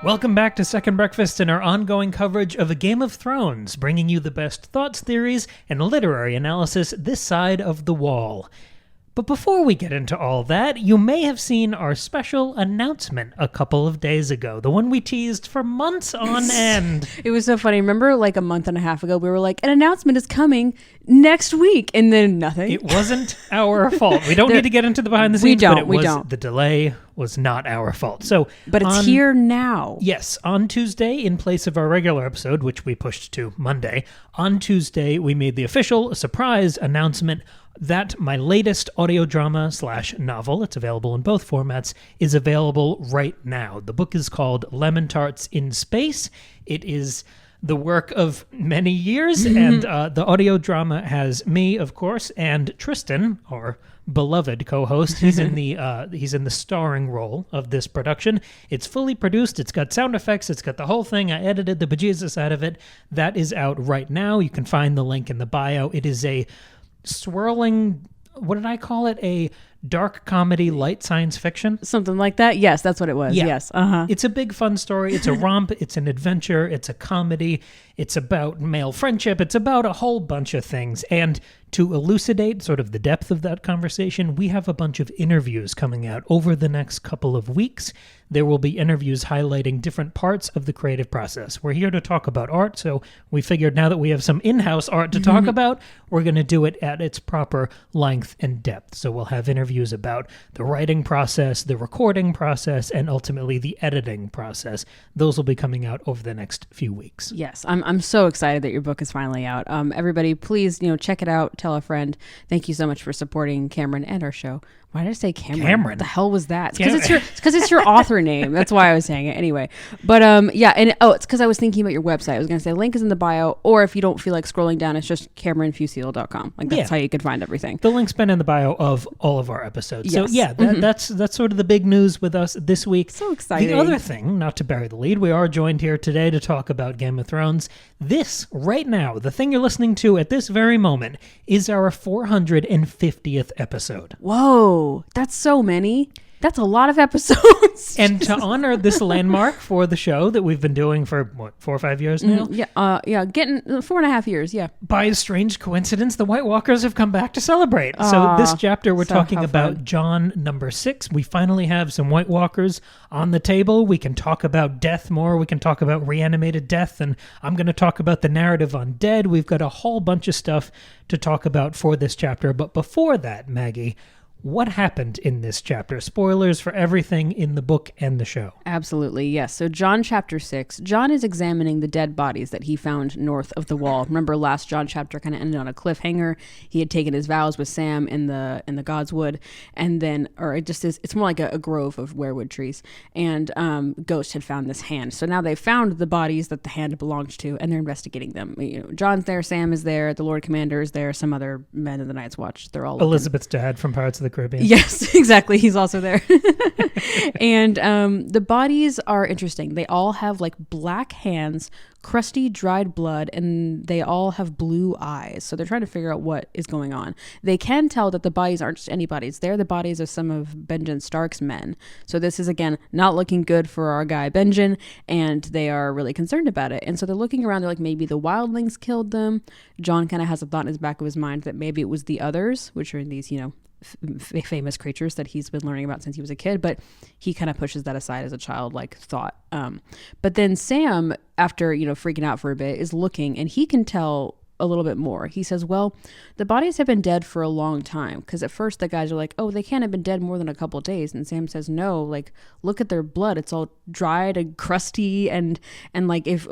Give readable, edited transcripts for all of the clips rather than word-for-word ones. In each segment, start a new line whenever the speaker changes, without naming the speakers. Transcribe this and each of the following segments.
Welcome back to Second Breakfast and our ongoing coverage of A Game of Thrones, bringing you the best thoughts, theories, and literary analysis this side of the wall. But before we get into all that, you may have seen our special announcement a couple of days ago, the one we teased for months on end.
It was so funny. Remember, like a month and a half ago, we were like, an announcement is coming next week, and then nothing.
It wasn't our fault. We don't need to get into the behind the scenes, the delay was not our fault.
But it's here now.
Yes, on Tuesday, in place of our regular episode, which we pushed to Monday, on Tuesday, we made the official surprise announcement that my latest audio drama / novel, it's available in both formats, is available right now. The book is called Lemon Tarts in Space. It is the work of many years, and the audio drama has me, of course, and Tristan, our beloved co-host. He's in the starring role of this production. It's fully produced. It's got sound effects. It's got the whole thing. I edited the bejesus out of it. That is out right now. You can find the link in the bio. It is a swirling, what did I call it? A dark comedy, light science fiction?
Something like that. Yes, that's what it was. Yeah. Yes.
It's a big fun story. It's a romp. It's an adventure. It's a comedy. It's about male friendship. It's about a whole bunch of things. And to elucidate sort of the depth of that conversation, we have a bunch of interviews coming out over the next couple of weeks. There will be interviews highlighting different parts of the creative process. We're here to talk about art, so we figured now that we have some in-house art to talk about, we're going to do it at its proper length and depth. So we'll have interviews about the writing process, the recording process, and ultimately the editing process. Those will be coming out over the next few weeks.
Yes, I'm so excited that your book is finally out. Everybody, please, check it out. Tell a friend. Thank you so much for supporting Cameron and our show. Why did I say Cameron? What the hell was that? It's because it's your author name. That's why I was saying it anyway. But it's because I was thinking about your website. I was going to say link is in the bio, or if you don't feel like scrolling down, it's just CameronFusil.com. Like that's how you could find everything.
The link's been in the bio of all of our episodes.
Yes.
So that's sort of the big news with us this week.
So exciting.
The other thing, not to bury the lead, we are joined here today to talk about Game of Thrones. This right now, the thing you're listening to at this very moment, is our 450th episode.
Whoa, that's so many. That's a lot of episodes.
And to honor this landmark for the show that we've been doing for, 4 or 5 years now?
Getting 4.5 years, yeah.
By a strange coincidence, the White Walkers have come back to celebrate. So this chapter, we're talking about Jon number 6. We finally have some White Walkers on the table. We can talk about death more. We can talk about reanimated death. And I'm going to talk about the narrative on Dead. We've got a whole bunch of stuff to talk about for this chapter. But before that, Maggie, what happened in this chapter? Spoilers for everything in the book and the show.
Absolutely, yes. So Jon chapter 6, Jon is examining the dead bodies that he found north of the wall. Remember last Jon chapter kind of ended on a cliffhanger. He had taken his vows with Sam in the Godswood, and then, or it just is, it's more like a grove of weirwood trees, and Ghost had found this hand. So now they found the bodies that the hand belonged to, and they're investigating them. Jon's there, Sam is there, the Lord Commander is there, some other men of the Night's Watch. They're all
Elizabeth's dad from Pirates of the Caribbean.
Yes, exactly. He's also there. And the bodies are interesting. They all have like black hands, crusty, dried blood, and they all have blue eyes. So they're trying to figure out what is going on. They can tell that the bodies aren't just any bodies. They're the bodies of some of Benjen Stark's men. So this is, again, not looking good for our guy Benjen, and they are really concerned about it. And so they're looking around. They're like, maybe the wildlings killed them. Jon kind of has a thought in his back of his mind that maybe it was the others, which are these, famous creatures that he's been learning about since he was a kid, but he kind of pushes that aside as a childlike thought. But then Sam, after freaking out for a bit, is looking, and he can tell a little bit more. He says, well, the bodies have been dead for a long time, because at first the guys are like, oh, they can't have been dead more than a couple of days, and Sam says, no, like, look at their blood, it's all dried and crusty, and like if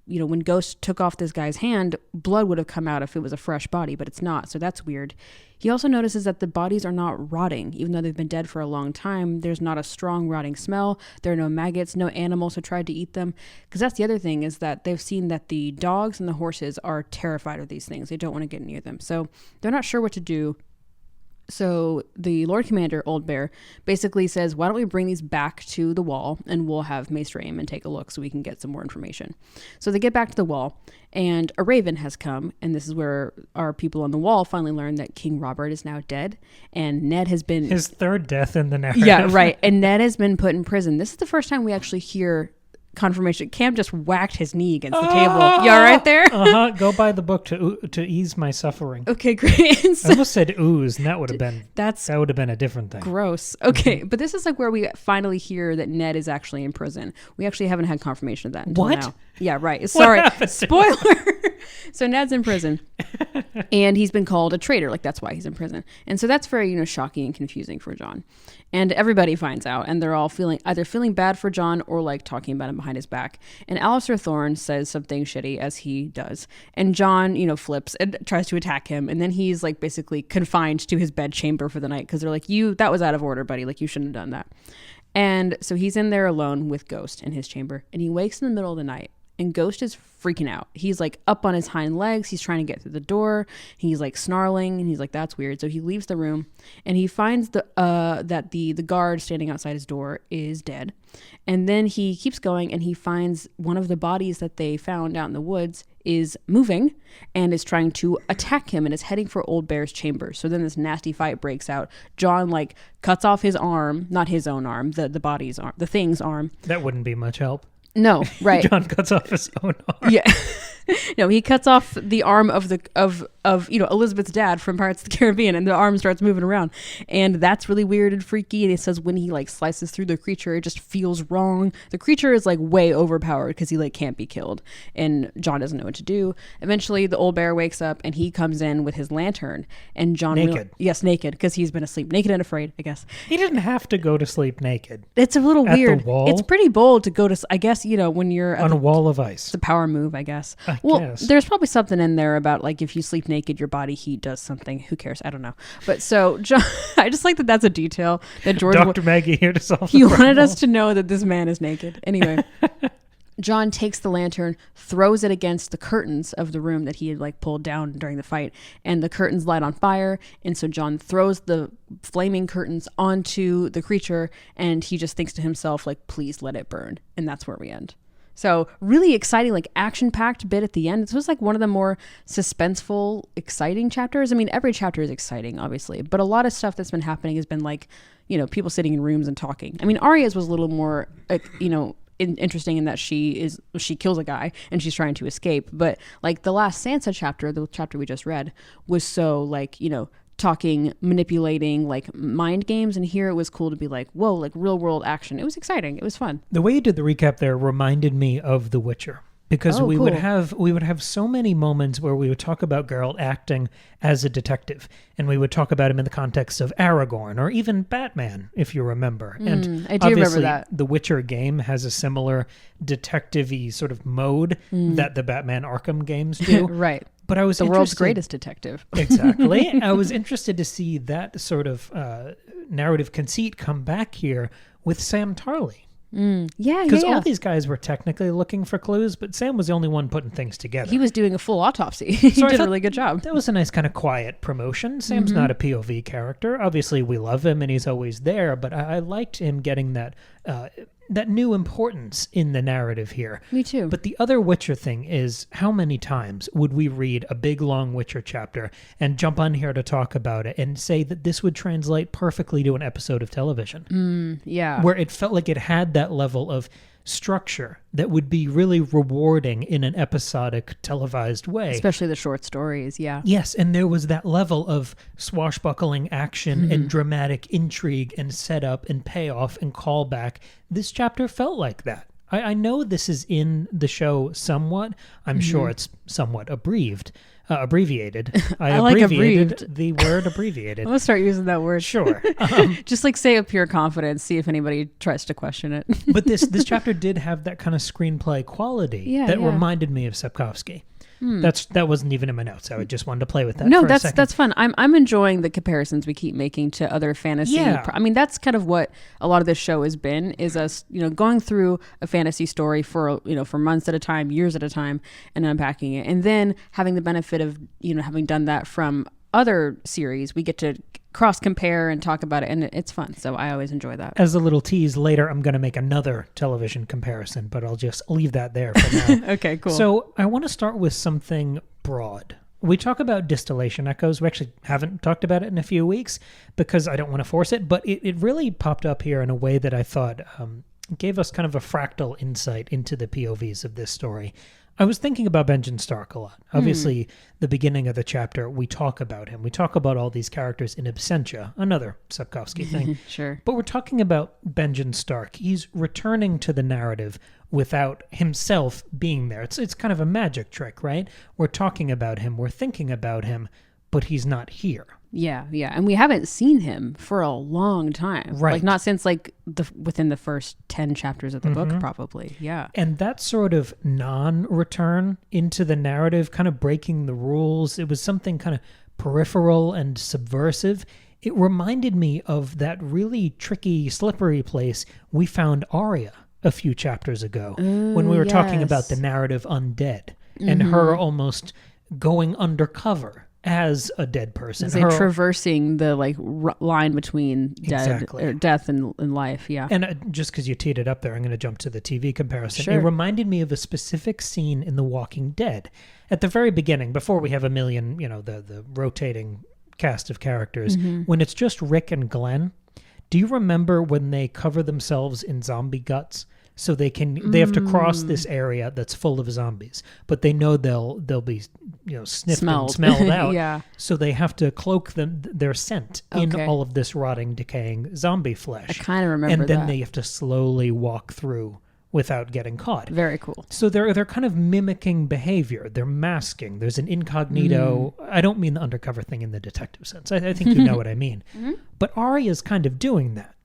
when Ghost took off this guy's hand, blood would have come out if it was a fresh body, but it's not, so that's weird. He also notices that the bodies are not rotting, even though they've been dead for a long time. There's not a strong rotting smell. There are no maggots, no animals who tried to eat them. Because that's the other thing, is that they've seen that the dogs and the horses are terrified of these things. They don't want to get near them. So they're not sure what to do. So the Lord Commander, Old Bear, basically says, why don't we bring these back to the wall and we'll have Maester Aim and take a look so we can get some more information. So they get back to the wall and a raven has come. And this is where our people on the wall finally learn that King Robert is now dead. And Ned has been...
his third death in the narrative.
Yeah, right. And Ned has been put in prison. This is the first time we actually hear confirmation. Cam just whacked his knee against the table. You all right there?
Go buy the book to ease my suffering.
Okay, great.
I almost said ooze, and that would have been a different thing.
Gross. Okay, but this is like where we finally hear that Ned is actually in prison. We actually haven't had confirmation of that until now. Yeah, right. Sorry. Spoiler. So Ned's in prison. And he's been called a traitor. Like, that's why he's in prison. And so that's very, shocking and confusing for Jon. And everybody finds out, and they're all either feeling bad for Jon or like talking about him behind his back. And Alistair Thorne says something shitty, as he does. And Jon, flips and tries to attack him. And then he's like basically confined to his bed chamber for the night because they're like, that was out of order, buddy. Like, you shouldn't have done that. And so he's in there alone with Ghost in his chamber. And he wakes in the middle of the night. And Ghost is freaking out. He's like up on his hind legs. He's trying to get through the door. He's like snarling, and he's like, that's weird. So he leaves the room, and he finds that the guard standing outside his door is dead. And then he keeps going, and he finds one of the bodies that they found out in the woods is moving and is trying to attack him and is heading for Old Bear's chamber. So then this nasty fight breaks out. Jon like cuts off his arm, not his own arm, the body's arm, the thing's arm.
That wouldn't be much help.
No, right.
Jon cuts off his own arm.
Yeah. No, he cuts off the arm of Elizabeth's dad from Pirates of the Caribbean, and the arm starts moving around. And that's really weird and freaky. And it says when he like slices through the creature, it just feels wrong. The creature is like way overpowered because he like can't be killed. And Jon doesn't know what to do. Eventually the Old Bear wakes up and he comes in with his lantern, and Jon
naked.
Yes, naked, because he's been asleep. Naked and afraid, I guess.
He didn't have to go to sleep naked.
It's a little weird.
The wall?
It's pretty bold to go to, I guess, when you're
on a wall of ice.
It's a power move, I guess.
I guess.
There's probably something in there about like if you sleep naked, your body heat does something. Who cares? I don't know. But so Jon, I just like that that's a detail that George
Dr. Maggie here to solve the
He
problem.
wanted us to know that this man is naked. Anyway. Jon takes the lantern, throws it against the curtains of the room that he had like pulled down during the fight, and the curtains light on fire. And so Jon throws the flaming curtains onto the creature, and he just thinks to himself, like, please let it burn. And that's where we end. So really exciting, like action-packed bit at the end. This was like one of the more suspenseful, exciting chapters. I mean, every chapter is exciting, obviously, but a lot of stuff that's been happening has been like, people sitting in rooms and talking. I mean, Arya's was a little more, interesting in that she kills a guy and she's trying to escape. But like the last Sansa chapter, the chapter we just read, was so like, talking, manipulating, like mind games. And here it was cool to be like, whoa, like real world action. It was exciting. It was fun.
The way you did the recap there reminded me of The Witcher. Because we would have so many moments where we would talk about Geralt acting as a detective, and we would talk about him in the context of Aragorn or even Batman, if you remember. And
I do remember that.
The Witcher game has a similar detective-y sort of mode that the Batman Arkham games do.
Right.
But I was
the world's greatest detective.
Exactly. I was interested to see that sort of narrative conceit come back here with Sam Tarly.
Yeah,
because all these guys were technically looking for clues, but Sam was the only one putting things together.
He was doing a full autopsy. He did a really good job.
That was a nice kind of quiet promotion. Sam's not a POV character. Obviously, we love him and he's always there, but I liked him getting that new importance in the narrative here.
Me too.
But the other Witcher thing is, how many times would we read a big, long Witcher chapter and jump on here to talk about it and say that this would translate perfectly to an episode of television?
Yeah.
Where it felt like it had that level of structure that would be really rewarding in an episodic televised way.
Especially the short stories, yeah.
Yes, and there was that level of swashbuckling action and dramatic intrigue and setup and payoff and callback. This chapter felt like that. I know this is in the show somewhat. I'm sure it's somewhat abbreviated. I
like
abbreviated the word abbreviated.
I'm going to start using that word.
Sure.
Just like say a pure confidence, see if anybody tries to question it.
But this chapter did have that kind of screenplay quality that reminded me of Sapkowski. That wasn't even in my notes. I just wanted to play with that.
No,
for a second.
That's fun. I'm enjoying the comparisons we keep making to other fantasy.
Yeah.
I mean, that's kind of what a lot of this show has been, is us, going through a fantasy story for months at a time, years at a time, and unpacking it, and then having the benefit of having done that from other series. We get to cross compare and talk about it, and it's fun. So I always enjoy that.
As a little tease, later I'm going to make another television comparison, but I'll just leave that there for now.
Okay, cool.
So I want to start with something broad. We talk about distillation echoes. We actually haven't talked about it in a few weeks because I don't want to force it, but it really popped up here in a way that I thought gave us kind of a fractal insight into the POVs of this story. I was thinking about Benjen Stark a lot. Obviously, the beginning of the chapter, we talk about him. We talk about all these characters in absentia, another Sapkowski thing.
Sure.
But we're talking about Benjen Stark. He's returning to the narrative without himself being there. It's kind of a magic trick, right? We're talking about him, we're thinking about him, but he's not here.
Yeah. And we haven't seen him for a long time.
Right.
Like not since like within the first 10 chapters of the book, probably. Yeah.
And that sort of non-return into the narrative, kind of breaking the rules, it was something kind of peripheral and subversive. It reminded me of that really tricky, slippery place we found Arya a few chapters ago when we were talking about the narrative undead and her almost going undercover as a dead person.
Traversing the like line between death and life. Yeah.
And just because you teed it up there, I'm going to jump to the TV comparison.
Sure.
It reminded me of a specific scene in The Walking Dead at the very beginning, before we have a million, the rotating cast of characters, when it's just Rick and Glenn. Do you remember when they cover themselves in zombie guts? So they have to cross this area that's full of zombies, but they know they'll be sniffed and smelled out.
Yeah.
So they have to cloak their scent in all of this rotting, decaying zombie flesh.
I kind of remember
that. And then
that.
they have to slowly walk through without getting caught.
Very cool.
So they're kind of mimicking behavior. They're masking. There's an incognito. I don't mean the undercover thing in the detective sense. I think you know what I mean. But Arya's kind of doing that.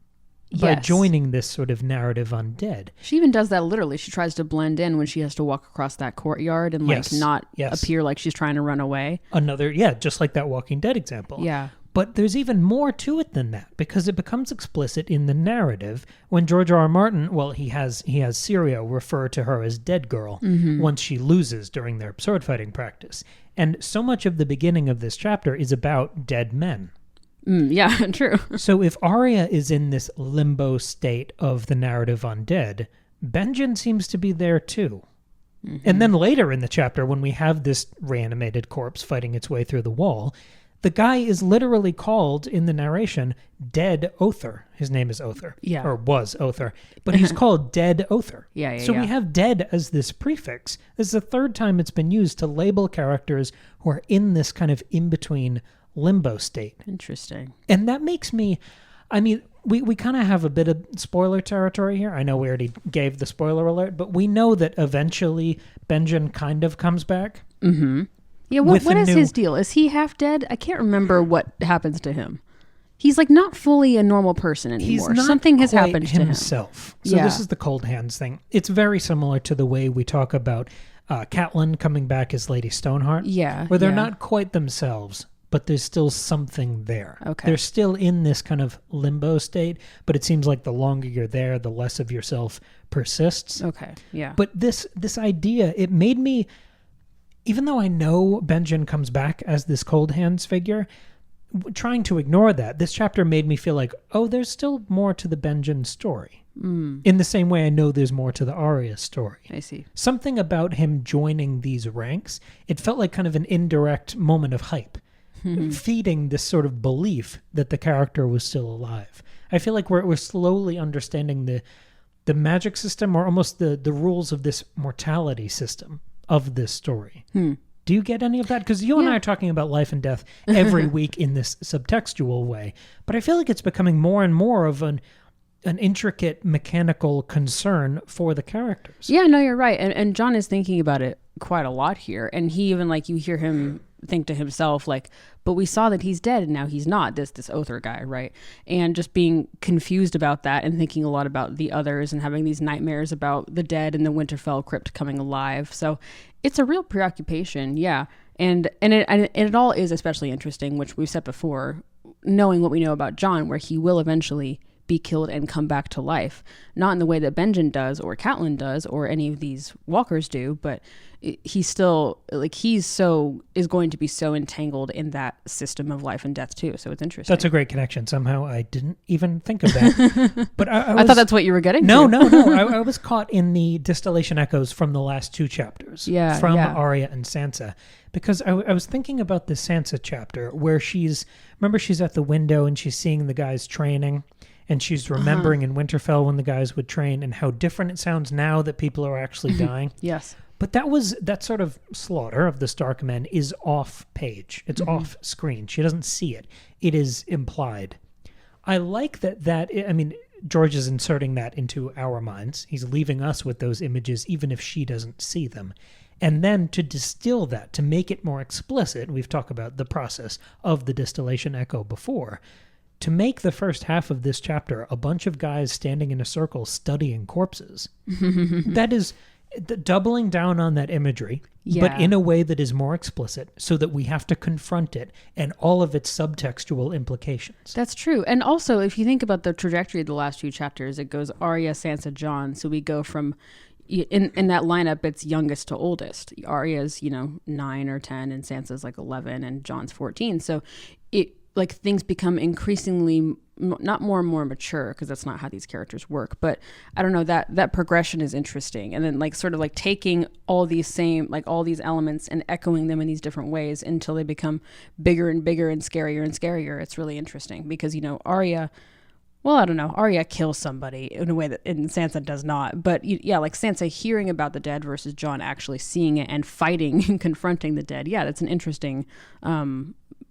By joining this sort of narrative undead.
She even does that literally. She tries to blend in when she has to walk across that courtyard and not appear like she's trying to run away.
Just like that Walking Dead example.
Yeah.
But there's even more to it than that, because it becomes explicit in the narrative when George R. R. Martin, he has Syrio refer to her as Dead Girl once she loses during their sword fighting practice. And so much of the beginning of this chapter is about dead men.
Yeah, true.
So if Arya is in this limbo state of the narrative undead, Benjen seems to be there too. And then later in the chapter, when we have this reanimated corpse fighting its way through the wall, the guy is literally called in the narration Dead Other. His name is Other.
Yeah.
Or was Other. But he's called Dead Other.
So
we have dead as this prefix. This is the third time it's been used to label characters who are in this kind of in-between limbo state.
Interesting.
And that makes me, we kind of have a bit of spoiler territory here. I know we already gave the spoiler alert, but we know that eventually Benjen kind of comes back.
Yeah, what is his deal? Is he half dead? I can't remember what happens to him. He's like not fully a normal person anymore.
He's not
Something has happened to
himself. So this is the cold hands thing. It's very similar to the way we talk about Catelyn coming back as Lady Stoneheart.
Yeah.
Where they're not quite themselves, but there's still something there.
Okay.
They're still in this kind of limbo state, but it seems like the longer you're there, the less of yourself persists.
Okay, yeah.
But this idea, it made me, even though I know Benjen comes back as this cold hands figure, trying to ignore that, this chapter made me feel like, there's still more to the Benjen story. In the same way I know there's more to the Arya story.
I see.
Something about him joining these ranks, it felt like kind of an indirect moment of hype. Feeding this sort of belief that the character was still alive. I feel like we're slowly understanding the magic system, or almost the rules of this mortality system of this story. Do you get any of that? Because you and I are talking about life and death every week in this subtextual way, but I feel like it's becoming more and more of an intricate mechanical concern for the characters.
Yeah, no, you're right. And John is thinking about it quite a lot here. And he even, like, you hear him think to himself, like, but we saw that he's dead and now he's not, this Other guy, right? And just being confused about that and thinking a lot about the others and having these nightmares about the dead and the Winterfell crypt coming alive. So it's a real preoccupation, yeah. And it all is especially interesting, which we've said before, knowing what we know about John, where he will eventually be killed and come back to life. Not in the way that Benjen does or Catelyn does or any of these walkers do, but he's still like is going to be so entangled in that system of life and death too. So it's interesting.
That's a great connection. Somehow I didn't even think of that. But I
thought that's what you were getting.
No. I was caught in the distillation echoes from the last 2 chapters. From Arya and Sansa. Because I was thinking about the Sansa chapter where she's at the window and she's seeing the guys training, and she's remembering in Winterfell when the guys would train and how different it sounds now that people are actually dying.
Yes.
But that sort of slaughter of the Stark men is off page. It's off screen. She doesn't see it. It is implied. I like that, I mean, George is inserting that into our minds. He's leaving us with those images even if she doesn't see them. And then to distill that, to make it more explicit, we've talked about the process of the distillation echo before, to make the first half of this chapter a bunch of guys standing in a circle studying corpses. That is doubling down on that imagery, but in a way that is more explicit so that we have to confront it and all of its subtextual implications.
That's true. And also, if you think about the trajectory of the last few chapters, it goes Arya, Sansa, Jon. So we go from, in that lineup, it's youngest to oldest. Arya's, 9 or 10, and Sansa's like 11, and Jon's 14. So things become increasingly not more and more mature, because that's not how these characters work, but I don't know, that progression is interesting. And then taking all these elements and echoing them in these different ways until they become bigger and bigger and scarier. It's really interesting because, Arya, well, I don't know, Arya kills somebody in a way that Sansa does not. But like Sansa hearing about the dead versus Jon actually seeing it and fighting and confronting the dead. Yeah, that's an interesting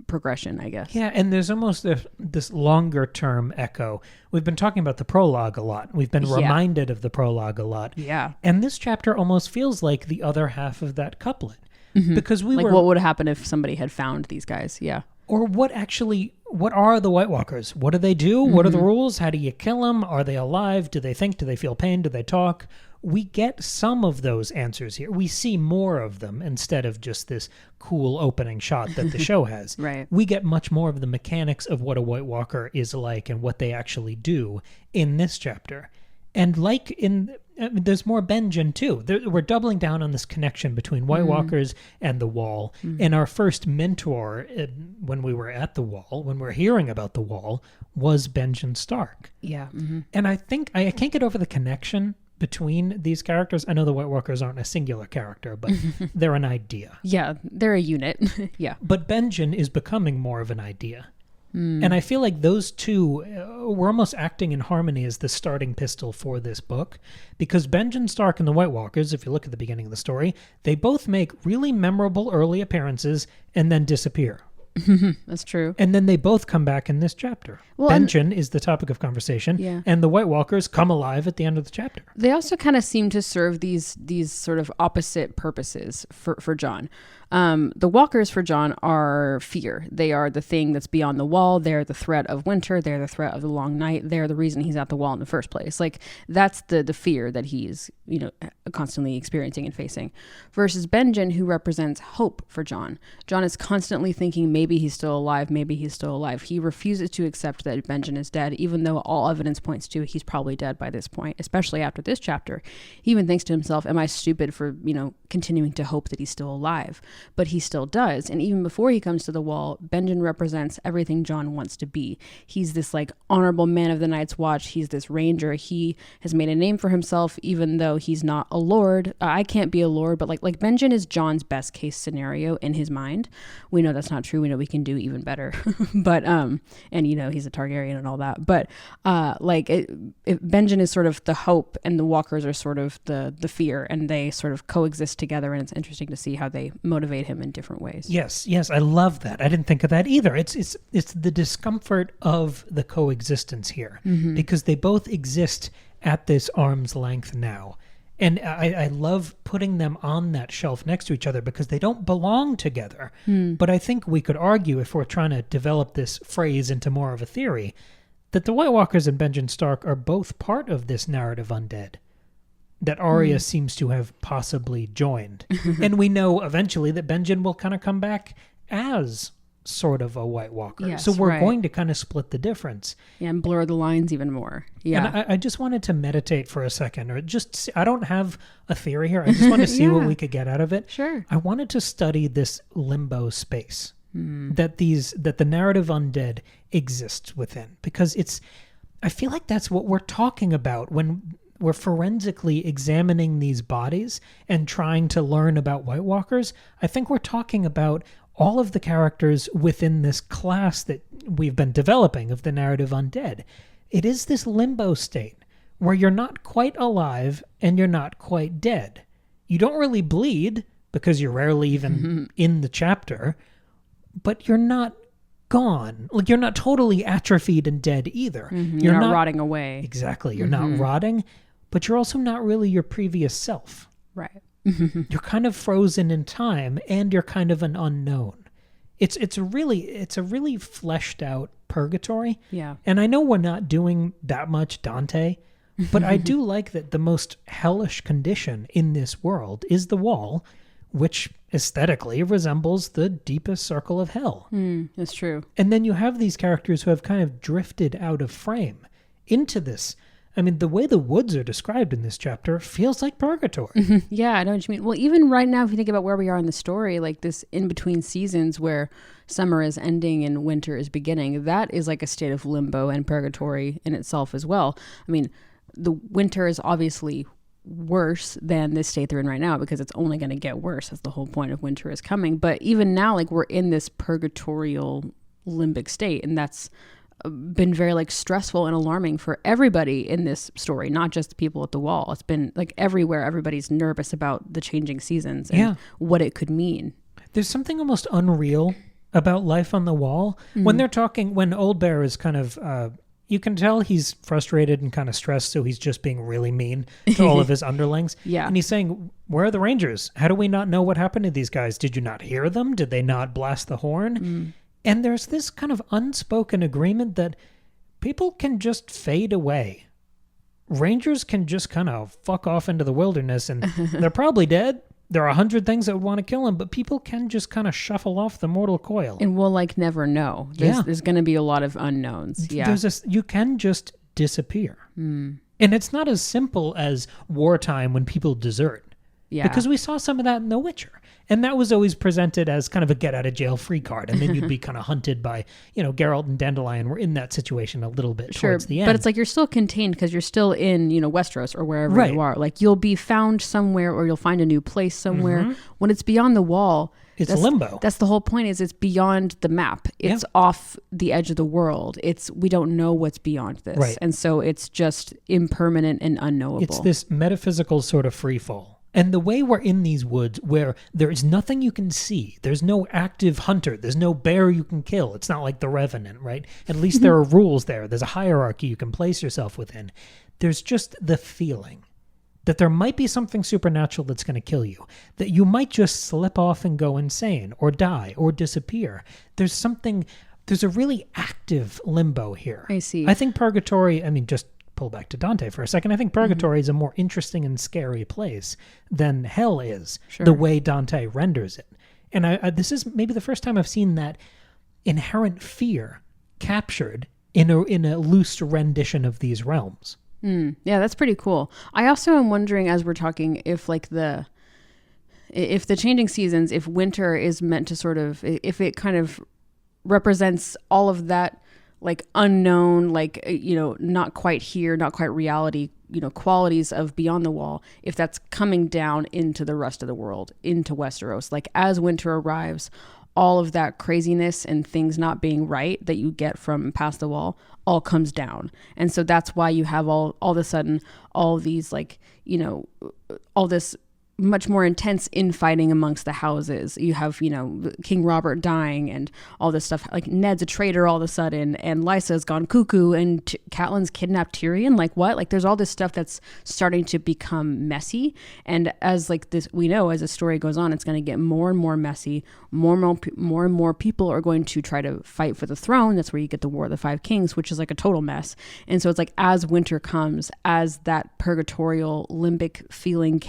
progression, I guess.
Yeah, and there's almost this longer term echo. We've been talking about the prologue a lot. We've been reminded of the prologue a lot.
Yeah.
And this chapter almost feels like the other half of that couplet. Because
what would happen if somebody had found these guys? Yeah.
Or what are the White Walkers? What do they do? What are the rules? How do you kill them? Are they alive? Do they think? Do they feel pain? Do they talk? We get some of those answers here. We see more of them instead of just this cool opening shot that the show has.
Right.
We get much more of the mechanics of what a White Walker is like and what they actually do in this chapter. And there's more Benjen too. We're doubling down on this connection between White Walkers and the Wall. And our first mentor when we were at the Wall, when we're hearing about the Wall, was Benjen Stark.
Yeah.
And I think I can't get over the connection between these characters. I know the White Walkers aren't a singular character, but they're an idea.
Yeah, they're a unit. Yeah.
But Benjen is becoming more of an idea. And I feel like those two were almost acting in harmony as the starting pistol for this book, because Benjen Stark and the White Walkers, if you look at the beginning of the story, they both make really memorable early appearances and then disappear.
That's true.
And then they both come back in this chapter. Well, Benjen is the topic of conversation, and the White Walkers come alive at the end of the chapter.
They also kind of seem to serve these sort of opposite purposes for Jon. The walkers for Jon are fear. They are the thing that's beyond the wall. They're the threat of winter. They're the threat of the long night. They're the reason he's at the wall in the first place. Like, that's the fear that he's, constantly experiencing and facing. Versus Benjen, who represents hope for Jon. Jon is constantly thinking maybe he's still alive. Maybe he's still alive. He refuses to accept that Benjen is dead, even though all evidence points to he's probably dead by this point, especially after this chapter. He even thinks to himself, am I stupid for, continuing to hope that he's still alive? But he still does. And even before he comes to the wall, Benjen represents everything Jon wants to be. He's this honorable man of the Night's Watch. He's this ranger. He has made a name for himself, even though he's not a lord. I can't be a lord, but like Benjen is Jon's best case scenario in his mind. We know that's not true. We know we can do even better. But and he's a Targaryen and all that. But Benjen is sort of the hope, and the walkers are sort of the fear, and they sort of coexist together. And it's interesting to see how they motivate him in different ways.
Yes, I love that. I didn't think of that either. It's the discomfort of the coexistence here, because they both exist at this arm's length now. And I love putting them on that shelf next to each other because they don't belong together. But I think we could argue, if we're trying to develop this phrase into more of a theory, that the White Walkers and Benjen Stark are both part of this narrative undead that Arya seems to have possibly joined. And we know eventually that Benjen will kind of come back as sort of a White Walker.
Yes,
so we're
right.
going to kind of split the difference.
Yeah, and blur the lines even more. Yeah.
And I just wanted to meditate for a second, or just see, I don't have a theory here. I just want to see what
Yeah.
we could get out of it.
Sure.
I wanted to study this limbo space that the narrative undead exists within, because I feel like that's what we're talking about when we're forensically examining these bodies and trying to learn about White Walkers. I think we're talking about all of the characters within this class that we've been developing of the narrative undead. It is this limbo state where you're not quite alive and you're not quite dead. You don't really bleed because you're rarely even in the chapter, but you're not gone. Like, you're not totally atrophied and dead either.
You're not rotting away.
Exactly. You're not rotting, but you're also not really your previous self.
Right.
You're kind of frozen in time, and you're kind of an unknown. It's a really fleshed out purgatory.
Yeah.
And I know we're not doing that much Dante, but I do like that the most hellish condition in this world is the wall, which aesthetically resembles the deepest circle of hell.
That's true.
And then you have these characters who have kind of drifted out of frame into this. I mean, the way the woods are described in this chapter feels like purgatory.
Yeah, I know what you mean. Well, even right now, if you think about where we are in the story, like this in-between seasons where summer is ending and winter is beginning, that is like a state of limbo and purgatory in itself as well. I mean, the winter is obviously worse than this state they're in right now because it's only going to get worse. That's the whole point of winter is coming. But even now, like, we're in this purgatorial limbic state, and that's been very like stressful and alarming for everybody in this story, not just the people at the wall. It's been like everywhere. Everybody's nervous about the changing seasons and what it could mean.
There's something almost unreal about life on the wall. When they're talking, when Old Bear is kind of, you can tell he's frustrated and kind of stressed, so he's just being really mean to all of his underlings.
Yeah.
And he's saying, where are the Rangers? How do we not know what happened to these guys? Did you not hear them? Did they not blast the horn? And there's this kind of unspoken agreement that people can just fade away. Rangers can just kind of fuck off into the wilderness, and they're probably dead. There are 100 things that would want to kill them, but people can just kind of shuffle off the mortal coil.
And we'll like never know. There's going to be a lot of unknowns. Yeah.
You can just disappear. And it's not as simple as wartime when people desert.
Yeah.
Because we saw some of that in The Witcher. And that was always presented as kind of a get-out-of-jail-free card. And then you'd be kind of hunted by, Geralt and Dandelion were in that situation a little bit towards the end.
But it's like you're still contained because you're still in, Westeros or wherever you are. Like, you'll be found somewhere or you'll find a new place somewhere. When it's beyond the wall,
it's limbo.
That's the whole point, is it's beyond the map. It's off the edge of the world. We don't know what's beyond this.
Right.
And so it's just impermanent and unknowable.
It's this metaphysical sort of free fall. And the way we're in these woods where there is nothing you can see, there's no active hunter, there's no bear you can kill. It's not like the Revenant, right? At least there are rules there. There's a hierarchy you can place yourself within. There's just the feeling that there might be something supernatural that's going to kill you, that you might just slip off and go insane or die or disappear. There's a really active limbo here.
I see.
I think Purgatory, just pull back to Dante for a second. I think Purgatory is a more interesting and scary place than hell is, the way Dante renders it. And this is maybe the first time I've seen that inherent fear captured in a loose rendition of these realms.
Yeah, that's pretty cool. I also am wondering, as we're talking, if the changing seasons, if winter is meant to sort of, if it kind of represents all of that like unknown, like, not quite here, not quite reality, qualities of Beyond the Wall, if that's coming down into the rest of the world, into Westeros. Like, as winter arrives, all of that craziness and things not being right that you get from past the wall all comes down. And so that's why you have all of a sudden, all these like, all this much more intense infighting amongst the houses. You have, King Robert dying and all this stuff. Like, Ned's a traitor all of a sudden, and Lysa's gone cuckoo, and Catelyn's kidnapped Tyrion. Like, what? Like, there's all this stuff that's starting to become messy. And as like this, we know as the story goes on, it's going to get more and more messy. More and more people are going to try to fight for the throne. That's where you get the War of the Five Kings, which is like a total mess. And so it's like, as winter comes, as that purgatorial limbic feeling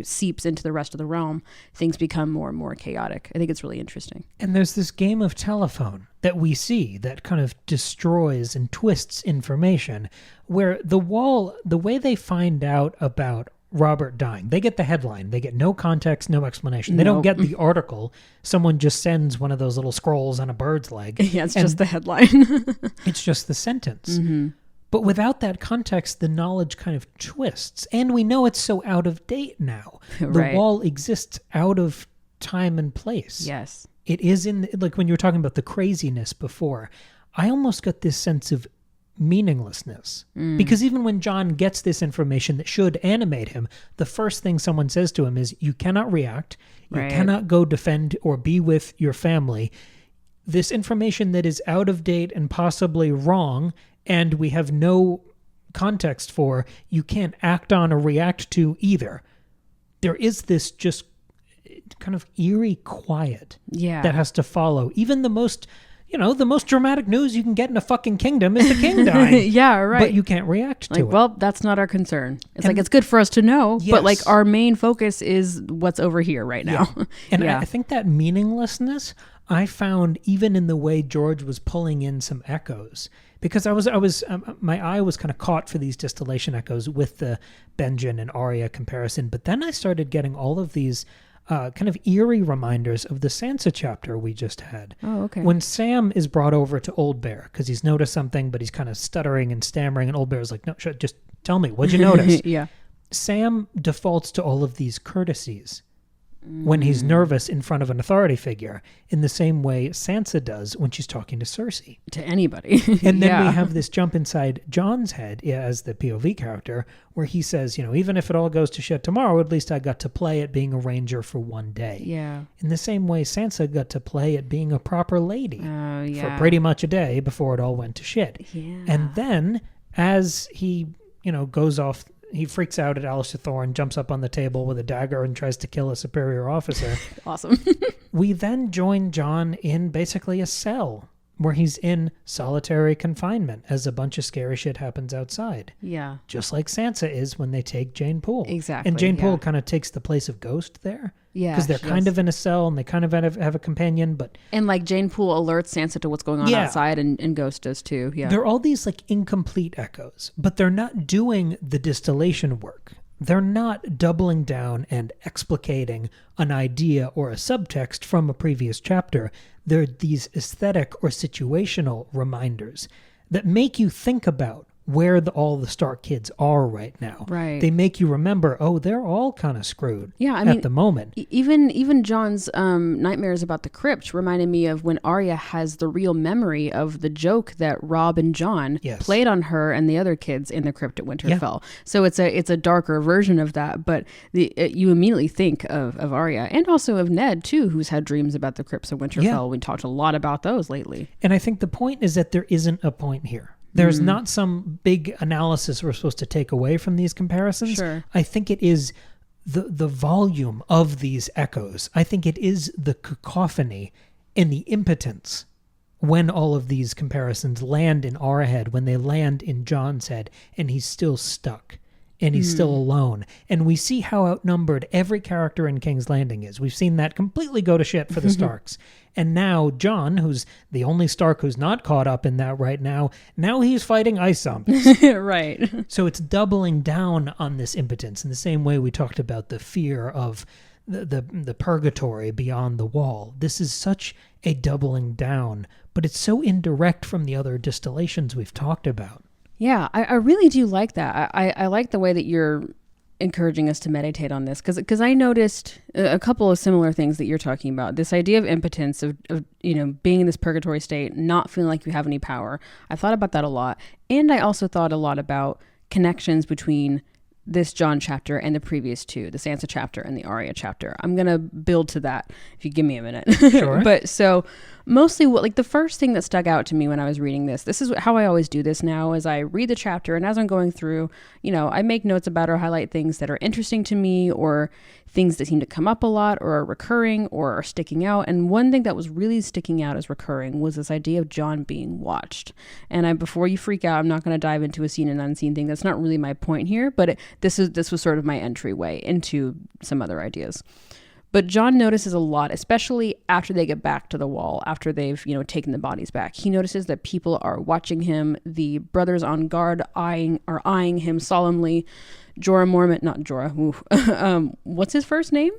seeps seeps into the rest of the realm, things become more and more chaotic. I think it's really interesting.
And there's this game of telephone that we see that kind of destroys and twists information, where the wall, the way they find out about Robert dying, they get the headline. They get no context, no explanation. They don't get the article. Someone just sends one of those little scrolls on a bird's leg.
Yeah, it's just the headline.
It's just the sentence. But without that context, the knowledge kind of twists. And we know it's so out of date now. The wall exists out of time and place.
Yes.
It is in, like when you were talking about the craziness before, I almost got this sense of meaninglessness. Because even when Jon gets this information that should animate him, the first thing someone says to him is, you cannot react, you cannot go defend or be with your family. This information that is out of date and possibly wrong, and we have no context for, you can't act on or react to either. There is this just kind of eerie quiet that has to follow. Even the most, the most dramatic news you can get in a fucking kingdom is the king dying. But you can't react to it.
Well, that's not our concern. It's it's good for us to know, but our main focus is what's over here right now.
And I think that meaninglessness I found even in the way George was pulling in some echoes. Because I was my eye was kind of caught for these distillation echoes with the Benjen and Arya comparison. But then I started getting all of these kind of eerie reminders of the Sansa chapter we just had.
Oh, okay.
When Sam is brought over to Old Bear because he's noticed something, but he's kind of stuttering and stammering, and Old Bear's like, no, just tell me, what'd you notice? Sam defaults to all of these courtesies when he's nervous in front of an authority figure, in the same way Sansa does when she's talking to Cersei.
To anybody.
And then we have this jump inside Jon's head as the POV character, where he says, even if it all goes to shit tomorrow, at least I got to play at being a ranger for one day.
Yeah.
In the same way Sansa got to play at being a proper lady for pretty much a day before it all went to shit.
Yeah.
And then as he, goes off, he freaks out at Alistair Thorne, jumps up on the table with a dagger and tries to kill a superior officer.
Awesome.
We then join Jon in basically a cell where he's in solitary confinement as a bunch of scary shit happens outside.
Yeah.
Just like Sansa is when they take Jane Poole.
Exactly.
And Jane Poole kind of takes the place of Ghost there.
Yeah.
Because they're kind of in a cell and they kind of have a companion, but...
And Jane Poole alerts Sansa to what's going on outside, and Ghost does too. Yeah.
There are all these incomplete echoes, but they're not doing the distillation work. They're not doubling down and explicating an idea or a subtext from a previous chapter. They're these aesthetic or situational reminders that make you think about where all the Stark kids are right now.
Right.
They make you remember, they're all kind of screwed at the moment.
Even Jon's nightmares about the crypt reminded me of when Arya has the real memory of the joke that Robb and Jon played on her and the other kids in the crypt at Winterfell. So it's a darker version of that, but you immediately think of Arya and also of Ned too, who's had dreams about the crypts of Winterfell. Yeah. We talked a lot about those lately.
And I think the point is that there isn't a point here. There's not some big analysis we're supposed to take away from these comparisons.
Sure.
I think it is the volume of these echoes. I think it is the cacophony and the impotence when all of these comparisons land in our head, when they land in Jon's head, and he's still stuck. And he's still alone. And we see how outnumbered every character in King's Landing is. We've seen that completely go to shit for the Starks. And now Jon, who's the only Stark who's not caught up in that right now he's fighting ice zombies.
Right.
So it's doubling down on this impotence in the same way we talked about the fear of the purgatory beyond the wall. This is such a doubling down, but it's so indirect from the other distillations we've talked about.
Yeah, I really do like that. I like the way that you're encouraging us to meditate on this, because I noticed a couple of similar things that you're talking about. This idea of impotence, of being in this purgatory state, not feeling like you have any power. I thought about that a lot. And I also thought a lot about connections between this Jon chapter and the previous two, the Sansa chapter and the Arya chapter. I'm going to build to that if you give me a minute.
Sure.
But so mostly what, like, the first thing that stuck out to me when I was reading this is how I always do this now, is I read the chapter, and as I'm going through, I make notes about or highlight things that are interesting to me, or things that seem to come up a lot or are recurring or are sticking out. And one thing that was really sticking out as recurring was this idea of Jon being watched. And before you freak out, I'm not going to dive into a seen and unseen thing. That's not really my point here, but this was sort of my entryway into some other ideas. But Jon notices a lot, especially after they get back to the wall, after they've, taken the bodies back. He notices that people are watching him. The brothers on guard are eyeing him solemnly. What's his first name?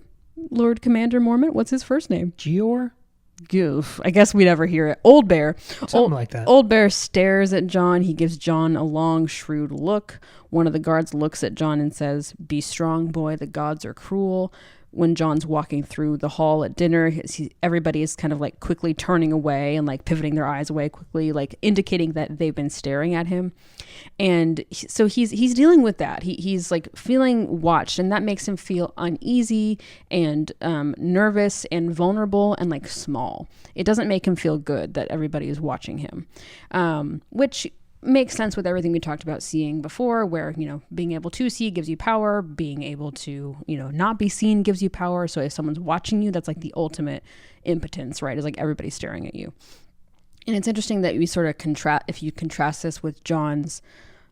Lord Commander Mormont, what's his first name?
Gior?
Goof. I guess we never hear it. Old Bear.
Something like that.
Old Bear stares at Jon. He gives Jon a long, shrewd look. One of the guards looks at Jon and says, "Be strong, boy. The gods are cruel." When Jon's walking through the hall at dinner, everybody is kind of like quickly turning away and like pivoting their eyes away quickly, like indicating that they've been staring at him. And so he's dealing with that. He's like feeling watched, and that makes him feel uneasy and nervous and vulnerable and like small. It doesn't make him feel good that everybody is watching him, which makes sense with everything we talked about seeing before, where, being able to see gives you power, being able to, not be seen gives you power. So if someone's watching you, that's like the ultimate impotence, right? It's like everybody's staring at you. And it's interesting that we sort of contrast this with Jon's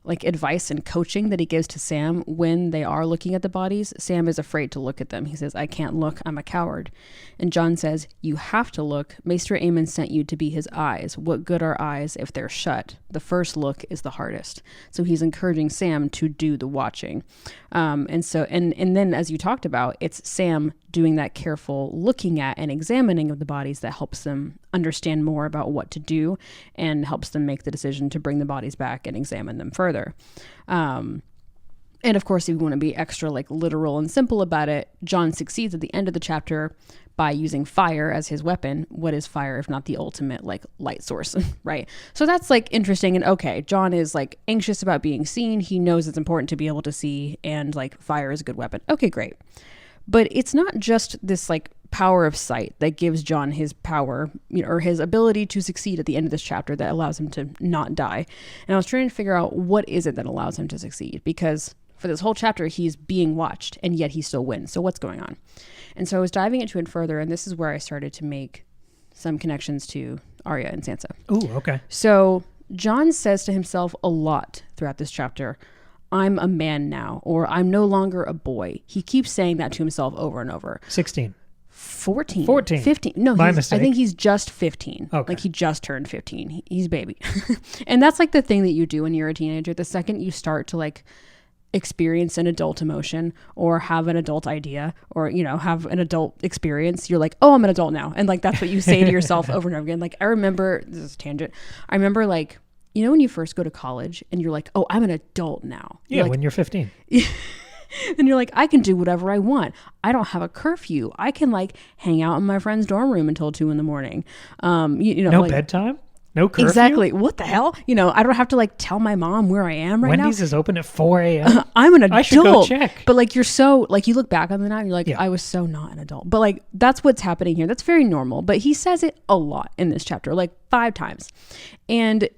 like advice and coaching that he gives to Sam when they are looking at the bodies. Sam is afraid to look at them. He says, "I can't look, I'm a coward." And Jon says, "You have to look. Maester Aemon sent you to be his eyes. What good are eyes if they're shut? The first look is the hardest." So he's encouraging Sam to do the watching. And then, as you talked about, it's Sam doing that careful looking at and examining of the bodies that helps them understand more about what to do and helps them make the decision to bring the bodies back and examine them further. And of course, if you want to be extra like literal and simple about it, Jon succeeds at the end of the chapter by using fire as his weapon. What is fire if not the ultimate like light source, right? So that's like interesting. And okay, Jon is like anxious about being seen. He knows it's important to be able to see, and like fire is a good weapon. Okay, great. But it's not just this like power of sight that gives Jon his power, or his ability to succeed at the end of this chapter that allows him to not die. And I was trying to figure out what is it that allows him to succeed, because for this whole chapter, he's being watched and yet he still wins. So what's going on? And so I was diving into it further, and this is where I started to make some connections to Arya and Sansa.
Ooh, okay.
So Jon says to himself a lot throughout this chapter, "I'm a man now," or "I'm no longer a boy." He keeps saying that to himself over and over.
16.
14.
14.
15. No,
My mistake.
I think he's just 15.
Okay.
Like he just turned 15. He's a baby. And that's like the thing that you do when you're a teenager. The second you start to like experience an adult emotion or have an adult idea or, have an adult experience, you're like, "Oh, I'm an adult now." And like, that's what you say to yourself over and over again. Like I remember, this is a tangent. I remember like, when you first go to college and you're like, "Oh, I'm an adult now."
Yeah,
like,
when you're 15.
And you're like, "I can do whatever I want. I don't have a curfew. I can like hang out in my friend's dorm room until 2 a.m.
No like, bedtime? No curfew?
Exactly. What the hell? I don't have to like tell my mom where I am right now.
Wendy's is open at 4 a.m.
I'm an adult.
I should go check.
But like, you're so like, you look back on the night and you're like, I was so not an adult. But like, that's what's happening here. That's very normal. But he says it a lot in this chapter, like 5 times. And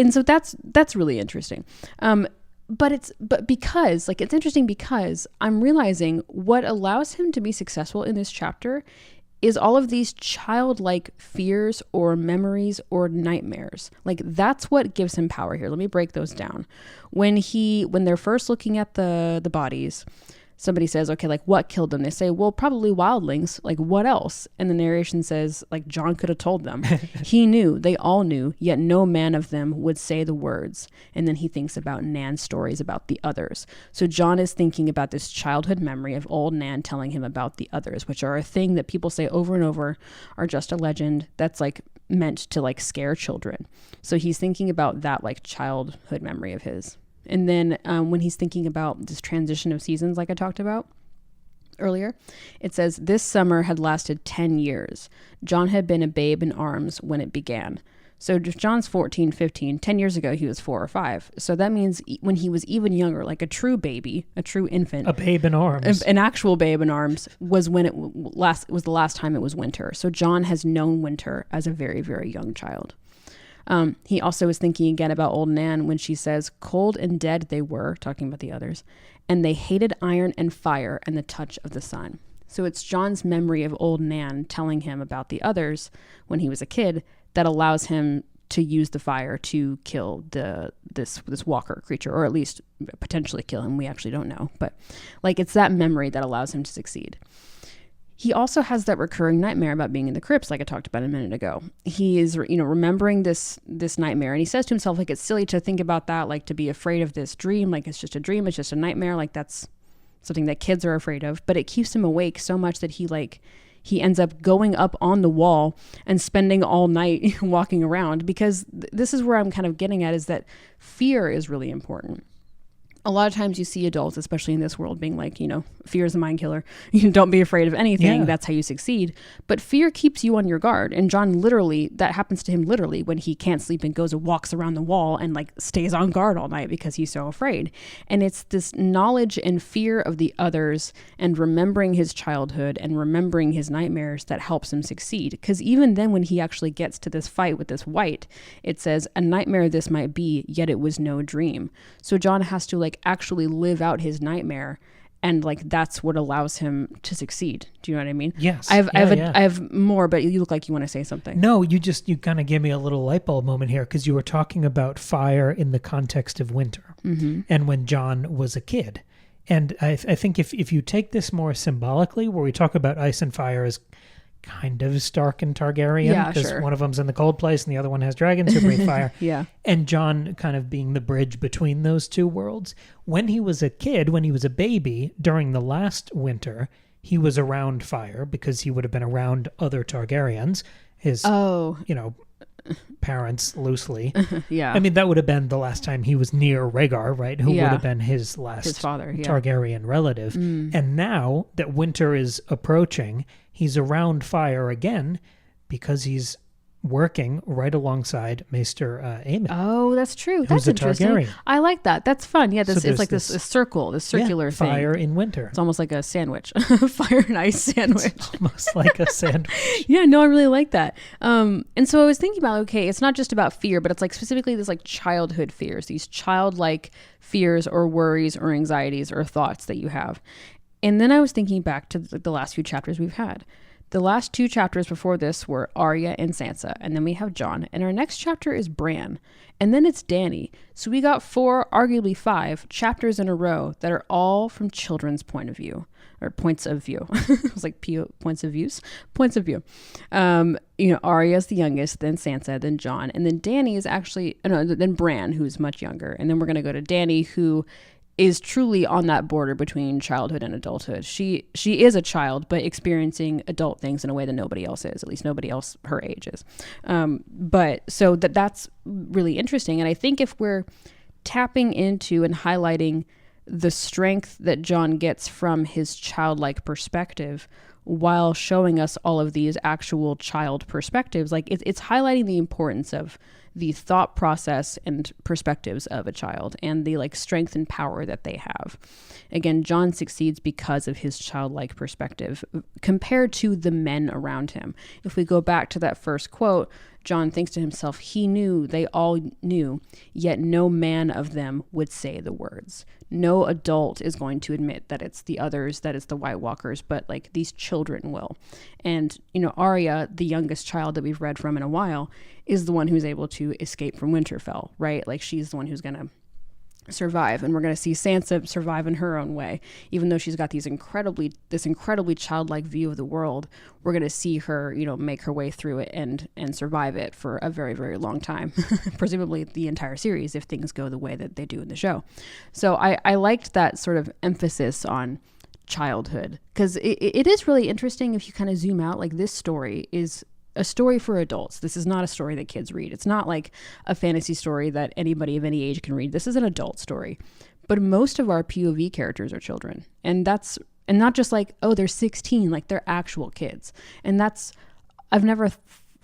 so that's really interesting. But it's interesting because I'm realizing what allows him to be successful in this chapter is all of these childlike fears or memories or nightmares. Like that's what gives him power here. Let me break those down. When they're first looking at the bodies, somebody says, "Okay, like what killed them?" They say, "Well, probably wildlings. Like what else?" And the narration says, like Jon could have told them. He knew, they all knew, yet no man of them would say the words. And then he thinks about Nan's stories about the others. So Jon is thinking about this childhood memory of old Nan telling him about the others, which are a thing that people say over and over are just a legend that's like meant to like scare children. So he's thinking about that like childhood memory of his. And then when he's thinking about this transition of seasons, like I talked about earlier, it says, "This summer had lasted 10 years. Jon had been a babe in arms when it began." So if John's 14, 15, 10 years ago, he was 4 or 5. So that means when he was even younger, like a true baby, a true infant.
A babe in arms.
An actual babe in arms was when it was the last time it was winter. So John has known winter as a very, very young child. He also is thinking again about old Nan when she says, cold and dead they were, talking about the others, and they hated iron and fire and the touch of the sun. So it's John's memory of old Nan telling him about the others when he was a kid that allows him to use the fire to kill this walker creature, or at least potentially kill him. We actually don't know, but like it's that memory that allows him to succeed. He also has that recurring nightmare about being in the crypts, like I talked about a minute ago. He is, remembering this nightmare, and he says to himself, like, it's silly to think about that, like to be afraid of this dream, like it's just a dream, it's just a nightmare, like that's something that kids are afraid of. But it keeps him awake so much that he ends up going up on the wall and spending all night walking around, because this is where I'm kind of getting at, is that fear is really important. A lot of times you see adults, especially in this world, being like, fear is a mind killer. You don't be afraid of anything. Yeah. That's how you succeed. But fear keeps you on your guard. And John that happens to him literally when he can't sleep and goes and walks around the wall and like stays on guard all night because he's so afraid. And it's this knowledge and fear of the others and remembering his childhood and remembering his nightmares that helps him succeed. Because even then when he actually gets to this fight with this wight, it says, a nightmare this might be, yet it was no dream. So John has to actually live out his nightmare, and that's what allows him to succeed. Do you know what I mean?
Yes.
I have more, but you look like you want to say something.
No, you kind of gave me a little light bulb moment here, because you were talking about fire in the context of winter, and when John was a kid. And I think if you take this more symbolically, where we talk about ice and fire as kind of Stark and Targaryen, because one of them's in the cold place and the other one has dragons who breathe fire.
Yeah.
And John kind of being the bridge between those two worlds. When he was a kid, when he was a baby, during the last winter, he was around fire because he would have been around other Targaryens. His, parents loosely.
Yeah.
I mean, that would have been the last time he was near Rhaegar, right? Who would have been his
father,
Targaryen relative. And now that winter is approaching, he's around fire again because he's working right alongside Maester Aemon.
Oh, that's true. That's interesting.
Targaryen.
I like that. That's fun. Yeah, it's like this circle, this circular thing.
Fire in winter.
It's almost like a sandwich. Fire and ice sandwich.
It's almost like a sandwich.
Yeah, no, I really like that. And so I was thinking about, okay, it's not just about fear, but it's like specifically this like childhood fears, these childlike fears or worries or anxieties or thoughts that you have. And then I was thinking back to the last few chapters we've had. The last 2 chapters before this were Arya and Sansa, and then we have Jon, and our next chapter is Bran, and then it's Dany. So we got 4, arguably 5 chapters in a row that are all from children's point of view, or points of view. It was like points of view. Arya's the youngest, then Sansa, then Jon, and then Dany is actually, then Bran, who's much younger, and then we're going to go to Dany, who is truly on that border between childhood and adulthood. She is a child, but experiencing adult things in a way that nobody else is, at least nobody else her age is. But so that's really interesting. And I think if we're tapping into and highlighting the strength that Jon gets from his childlike perspective while showing us all of these actual child perspectives, like it's highlighting the importance of the thought process and perspectives of a child and the like strength and power that they have. Again, Jon succeeds because of his childlike perspective compared to the men around him. If we go back to that first quote, Jon thinks to himself, he knew, they all knew, yet no man of them would say the words. No adult is going to admit that it's the others, that it's the White Walkers, but like these children will. And, Arya, the youngest child that we've read from in a while, is the one who's able to escape from Winterfell, right? Like she's the one who's going to survive, and we're going to see Sansa survive in her own way. Even though she's got this incredibly childlike view of the world, we're going to see her, make her way through it and survive it for a very, very long time, presumably the entire series, if things go the way that they do in the show. So I liked that sort of emphasis on childhood, because it is really interesting if you kind of zoom out. Like, this story is a story for adults. This is not a story that kids read. It's not like a fantasy story that anybody of any age can read. This is an adult story. But most of our POV characters are children. And not just like, oh, they're 16, like they're actual kids. And I've never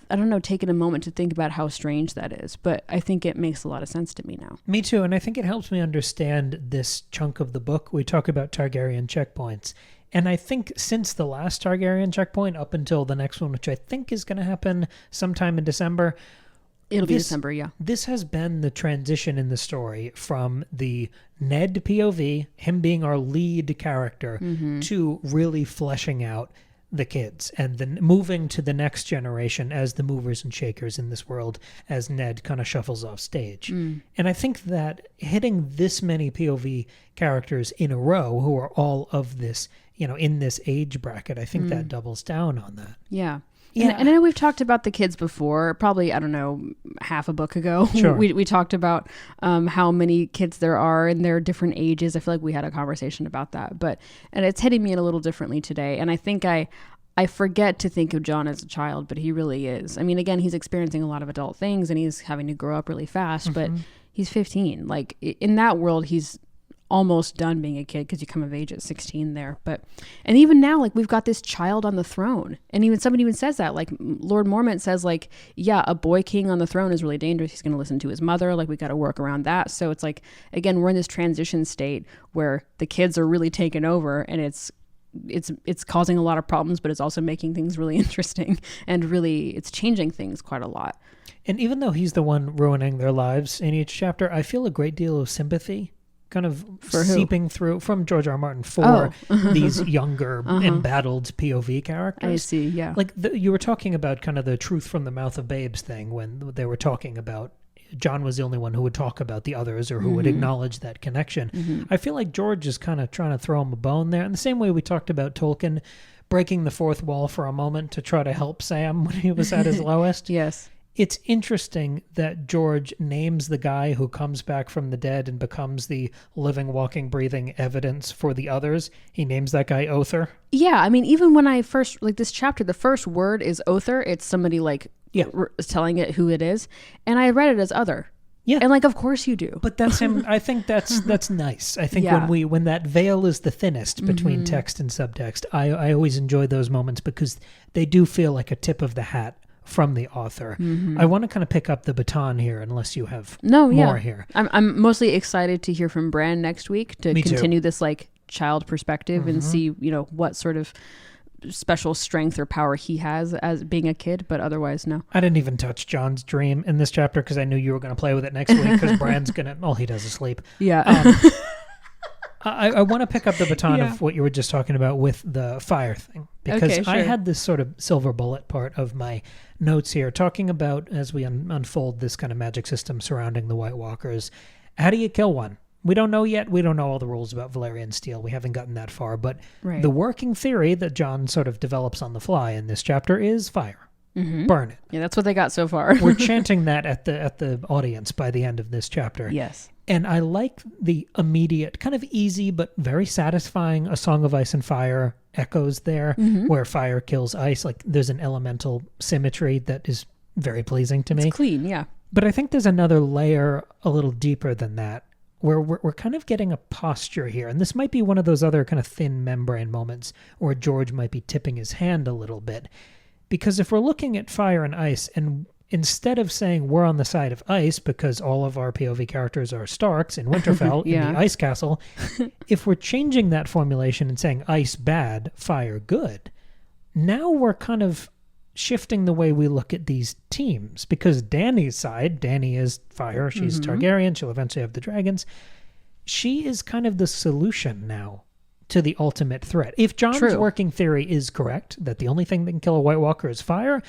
I don't know, taken a moment to think about how strange that is, but I think it makes a lot of sense to me now.
Me too, and I think it helps me understand this chunk of the book. We talk about Targaryen checkpoints, and I think since the last Targaryen checkpoint up until the next one, which I think is going to happen sometime in December,
It'll be December, yeah.
This has been the transition in the story from the Ned POV, him being our lead character, to really fleshing out the kids and then moving to the next generation as the movers and shakers in this world as Ned kind of shuffles off stage. And I think that hitting this many POV characters in a row who are all of this, in this age bracket, I think that doubles down on that.
Yeah. Yeah. And I know we've talked about the kids before, probably, I don't know, half a book ago.
Sure.
We talked about how many kids there are and their different ages. I feel like we had a conversation about that. And it's hitting me a little differently today. And I think I forget to think of Jon as a child, but he really is. I mean, again, he's experiencing a lot of adult things and he's having to grow up really fast, but he's 15. Like, in that world, he's almost done being a kid because you come of age at 16 there. And even now, like, we've got this child on the throne, and even somebody even says that, like, Lord Mormont says, like, yeah, a boy king on the throne is really dangerous. He's going to listen to his mother. Like, we got to work around that. So it's like, again, we're in this transition state where the kids are really taking over, and it's causing a lot of problems, but it's also making things really interesting, and really it's changing things quite a lot.
And even though he's the one ruining their lives in each chapter, I feel a great deal of sympathy kind of seeping through from George R. R. Martin for these younger embattled POV characters.
I see, yeah.
Like you were talking about kind of the truth from the mouth of babes thing when they were talking about Jon was the only one who would talk about the others or who would acknowledge that connection. I feel like George is kind of trying to throw him a bone there. In the same way we talked about Tolkien breaking the fourth wall for a moment to try to help Sam when he was at his lowest.
Yes.
It's interesting that George names the guy who comes back from the dead and becomes the living, walking, breathing evidence for the others. He names that guy Other.
Yeah, I mean, even when I first, like this chapter, the first word is Other. It's somebody like telling it who it is. And I read it as Other. Yeah. And like, of course you do.
But that's him. I think that's nice. I think when that veil is the thinnest between text and subtext, I always enjoy those moments because they do feel like a tip of the hat from the author. I want to kind of pick up the baton here, unless you have more here.
I'm mostly excited to hear from Bran next week to continue this like child perspective and see, what sort of special strength or power he has as being a kid, but otherwise, no.
I didn't even touch Jon's dream in this chapter because I knew you were going to play with it next week because Bran's going to, all he does is sleep.
Yeah.
I want to pick up the baton of what you were just talking about with the fire thing, because I had this sort of silver bullet part of my notes here talking about, as we unfold this kind of magic system surrounding the White Walkers, how do you kill one? We don't know yet. We don't know all the rules about Valyrian steel. We haven't gotten that far, but the working theory that Jon sort of develops on the fly in this chapter is fire. Burn it.
Yeah, that's what they got so far.
We're chanting that at the audience by the end of this chapter.
Yes.
And I like the immediate, kind of easy but very satisfying A Song of Ice and Fire echoes there, where fire kills ice. Like there's an elemental symmetry that is very pleasing to me.
It's clean, yeah.
But I think there's another layer a little deeper than that, where we're kind of getting a posture here. And this might be one of those other kind of thin membrane moments where George might be tipping his hand a little bit. Because if we're looking at fire and ice, and instead of saying we're on the side of ice because all of our POV characters are Starks in Winterfell in the ice castle, if we're changing that formulation and saying ice bad, fire good, now we're kind of shifting the way we look at these teams. Because Dany's side, Dany is fire, she's Targaryen, she'll eventually have the dragons. She is kind of the solution now to the ultimate threat. If Jon's working theory is correct, that the only thing that can kill a White Walker is fire,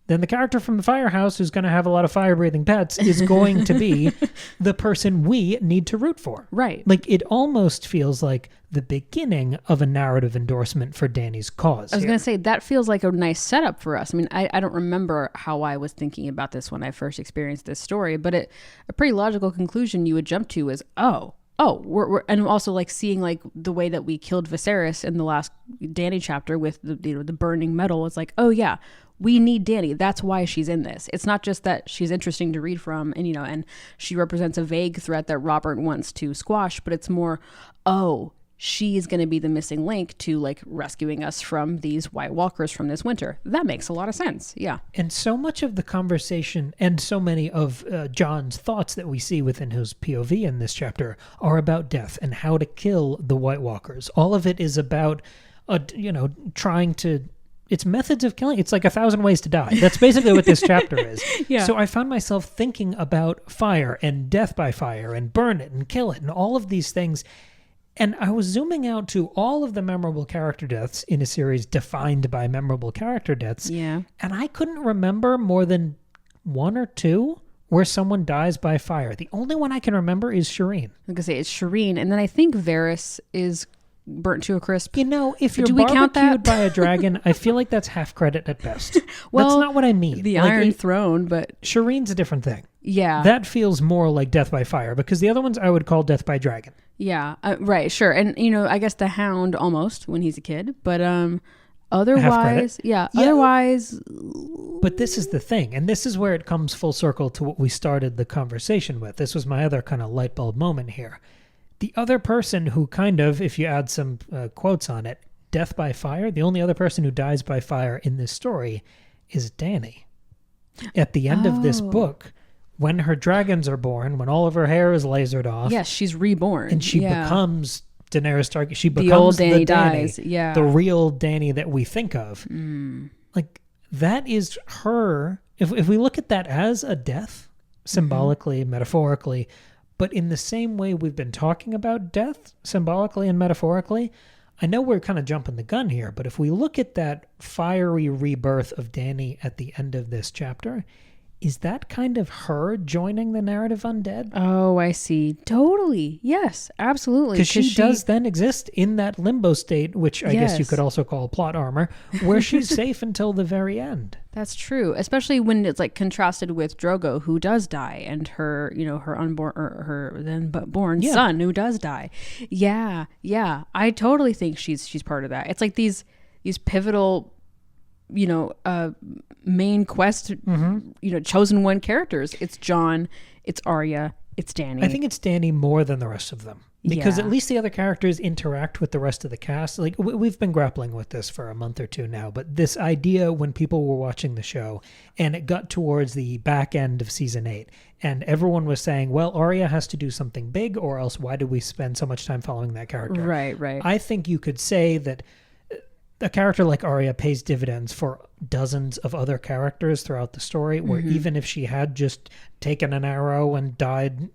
then the character from the firehouse who's going to have a lot of fire-breathing pets is going to be the person we need to root for.
Right.
Like, it almost feels like the beginning of a narrative endorsement for Dany's cause.
I was going to say, that feels like a nice setup for us. I mean, I don't remember how I was thinking about this when I first experienced this story, but a pretty logical conclusion you would jump to is, we're and also like seeing like the way that we killed Viserys in the last Dany chapter with the burning metal. It's like, oh yeah, we need Dany. That's why she's in this. It's not just that she's interesting to read from and she represents a vague threat that Robert wants to squash, but it's more, she is going to be the missing link to like rescuing us from these White Walkers from this winter. That makes a lot of sense. Yeah.
And so much of the conversation and so many of Jon's thoughts that we see within his POV in this chapter are about death and how to kill the White Walkers. All of it is about, trying to... It's methods of killing. It's like 1,000 ways to die. That's basically what this chapter is.
Yeah.
So I found myself thinking about fire and death by fire and burn it and kill it and all of these things. And I was zooming out to all of the memorable character deaths in a series defined by memorable character deaths.
Yeah.
And I couldn't remember more than 1 or 2 where someone dies by fire. The only one I can remember is Shireen.
I was going to say it's Shireen. And then I think Varys is burnt to a crisp.
If you're
Do we count
barbecued
that?
by a dragon, I feel like that's half credit at best.
Well,
that's not what I mean.
The Iron Throne, but...
Shireen's a different thing.
Yeah.
That feels more like death by fire because the other ones I would call death by dragon.
Yeah, right, sure. And, I guess the Hound almost when he's a kid. But otherwise, otherwise...
But this is the thing, and this is where it comes full circle to what we started the conversation with. This was my other kind of light bulb moment here. The other person who kind of, if you add some quotes on it, death by fire, the only other person who dies by fire in this story is Dany. At the end of this book... When her dragons are born, when all of her hair is lasered off.
Yes, she's reborn.
And she becomes Daenerys Targaryen. She becomes
the old Dany
Dany,
dies. Yeah.
The real Dany that we think of. Like, that is her. If we look at that as a death, symbolically, metaphorically, but in the same way we've been talking about death, symbolically and metaphorically, I know we're kind of jumping the gun here, but if we look at that fiery rebirth of Dany at the end of this chapter... Is that kind of her joining the narrative undead?
Oh, I see. Totally. Yes, absolutely.
Because she does then exist in that limbo state, which I guess you could also call plot armor, where she's safe until the very end.
That's true, especially when it's like contrasted with Drogo, who does die, and her, her unborn or her then but born son who does die. Yeah, yeah. I totally think she's part of that. It's like these pivotal, main quest, chosen one characters. It's Jon, it's Arya, it's Dany.
I think it's Dany more than the rest of them. Because at least the other characters interact with the rest of the cast. Like, we've been grappling with this for a month or two now, but this idea when people were watching the show and it got towards the back end of season 8 and everyone was saying, well, Arya has to do something big or else why did we spend so much time following that character?
Right.
I think you could say that a character like Arya pays dividends for dozens of other characters throughout the story, where even if she had just taken an arrow and died,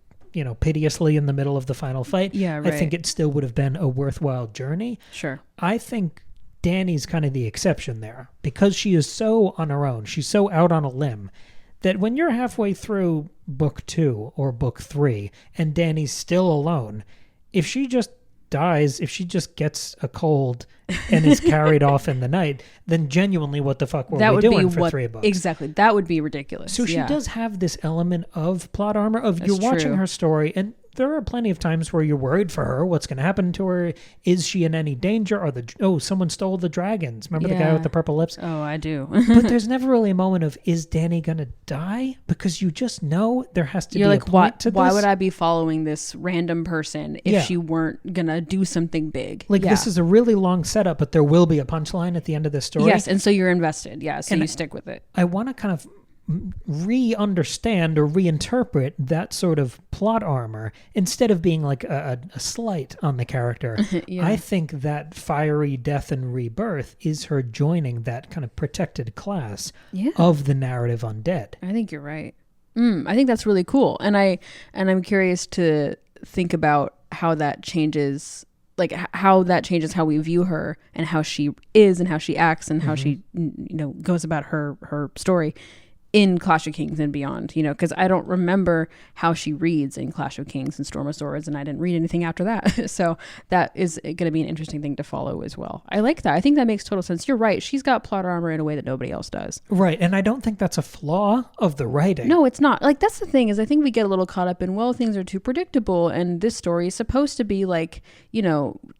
piteously in the middle of the final fight, I think it still would have been a worthwhile journey.
Sure.
I think Dany's kind of the exception there, because she is so on her own. She's so out on a limb that when you're halfway through book 2 or book 3 and Dany's still alone, if she just dies, if she just gets a cold and is carried off in the night, then genuinely what the fuck were we doing for 3 books?
Exactly. That would be ridiculous.
So she does have this element of plot armor of you're watching her story, and there are plenty of times where you're worried for her. What's going to happen to her? Is she in any danger? Someone stole the dragons. Remember the guy with the purple lips?
Oh, I do.
But there's never really a moment of, is Dany going to die? Because you just know there has to be a point to this.
Why would I be following this random person if she weren't going to do something big?
This is a really long setup, but there will be a punchline at the end of this story.
Yes, and so you're invested. Yeah, so you stick with it.
I want to kind of re-understand or reinterpret that sort of plot armor instead of being like a slight on the character. I think that fiery death and rebirth is her joining that kind of protected class of the narrative undead.
I think you're right. I think that's really cool, and I'm curious to think about how that changes. Like how that changes how we view her and how she is and how she acts and how she goes about her story in Clash of Kings and beyond, because I don't remember how she reads in Clash of Kings and Storm of Swords, and I didn't read anything after that. So that is going to be an interesting thing to follow as well. I like that. I think that makes total sense. You're right. She's got plot armor in a way that nobody else does.
Right. And I don't think that's a flaw of the writing.
No, it's not. Like, that's the thing is I think we get a little caught up in, well, things are too predictable, and this story is supposed to be like,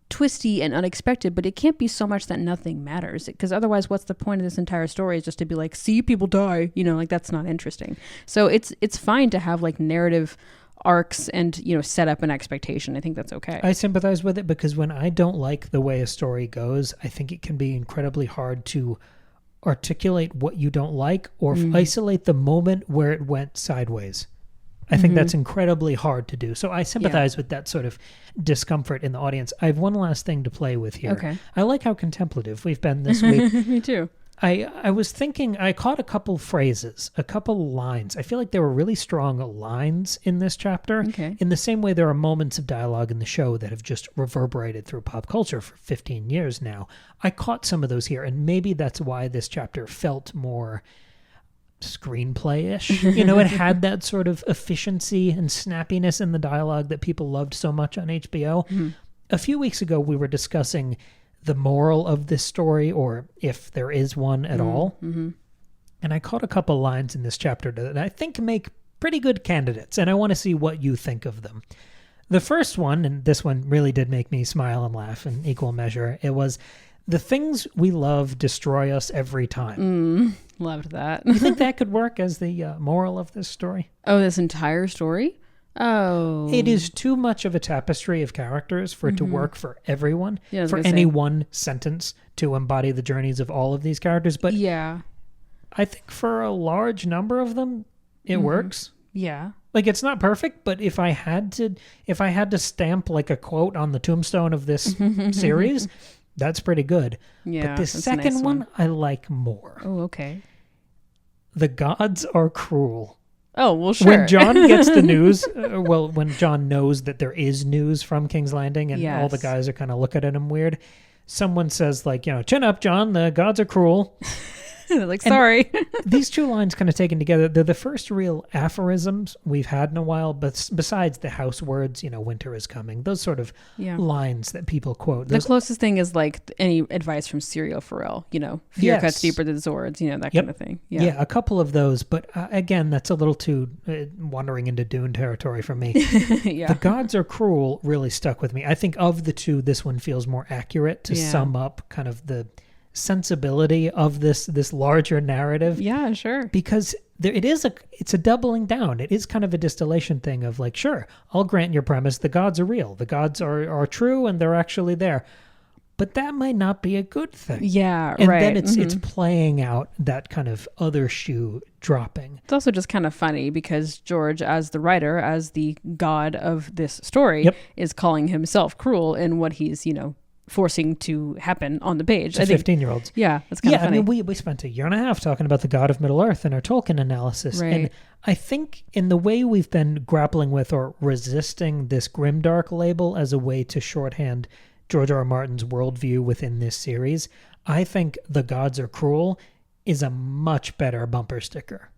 twisty and unexpected, but it can't be so much that nothing matters, because otherwise what's the point of this entire story? Is just to be like, see people die, like that's not interesting. So it's fine to have like narrative arcs and, set up an expectation. I think that's okay.
I sympathize with it because when I don't like the way a story goes, I think it can be incredibly hard to articulate what you don't like or isolate the moment where it went sideways. I think that's incredibly hard to do. So I sympathize with that sort of discomfort in the audience. I have one last thing to play with here.
Okay.
I like how contemplative we've been this week.
Me too.
I was thinking, I caught a couple phrases, a couple lines. I feel like there were really strong lines in this chapter.
Okay.
In the same way there are moments of dialogue in the show that have just reverberated through pop culture for 15 years now. I caught some of those here, and maybe that's why this chapter felt more screenplay-ish. It had that sort of efficiency and snappiness in the dialogue that people loved so much on HBO. Mm-hmm. A few weeks ago, we were discussing the moral of this story, or if there is one at all. Mm-hmm. And I caught a couple lines in this chapter that I think make pretty good candidates, and I want to see what you think of them. The first one, and this one really did make me smile and laugh in equal measure, it was, "The things we love destroy us every time."
Loved that.
You think that could work as the moral of this story?
Oh, this entire story? Oh.
It is too much of a tapestry of characters for it to work for everyone, for any one sentence to embody the journeys of all of these characters. But
yeah,
I think for a large number of them, it works.
Yeah.
Like, it's not perfect, but if I had to stamp like a quote on the tombstone of this series, that's pretty good.
Yeah.
But the second one I like more.
Oh, okay.
The gods are cruel.
Oh, well, sure.
When John gets the news, when John knows that there is news from King's Landing and all the guys are kind of looking at him weird, someone says, like, chin up, John, the gods are cruel.
Like, sorry.
These two lines kind of taken together, they're the first real aphorisms we've had in a while, but besides the house words, winter is coming, those sort of lines that people quote.
The closest thing is like any advice from Serial Pharrell, fear cuts deeper than swords, that kind of thing.
Yeah, a couple of those, but again, that's a little too wandering into Dune territory for me. The gods are cruel really stuck with me. I think of the two, this one feels more accurate to sum up kind of the sensibility of this larger narrative.
Yeah, sure.
Because it's a doubling down. It is kind of a distillation thing of like, sure, I'll grant your premise. The gods are real. The gods are true and they're actually there. But that might not be a good thing.
Yeah,
and
right.
And then it's playing out that kind of other shoe dropping.
It's also just kind of funny because George, as the writer, as the god of this story, is calling himself cruel in what he's, forcing to happen on the page.
To 15-year-olds.
Yeah, that's kind of funny.
I mean, we spent a year and a half talking about the God of Middle-earth in our Tolkien analysis.
Right.
And I think in the way we've been grappling with or resisting this grimdark label as a way to shorthand George R. R. Martin's worldview within this series, I think the gods are cruel is a much better bumper sticker.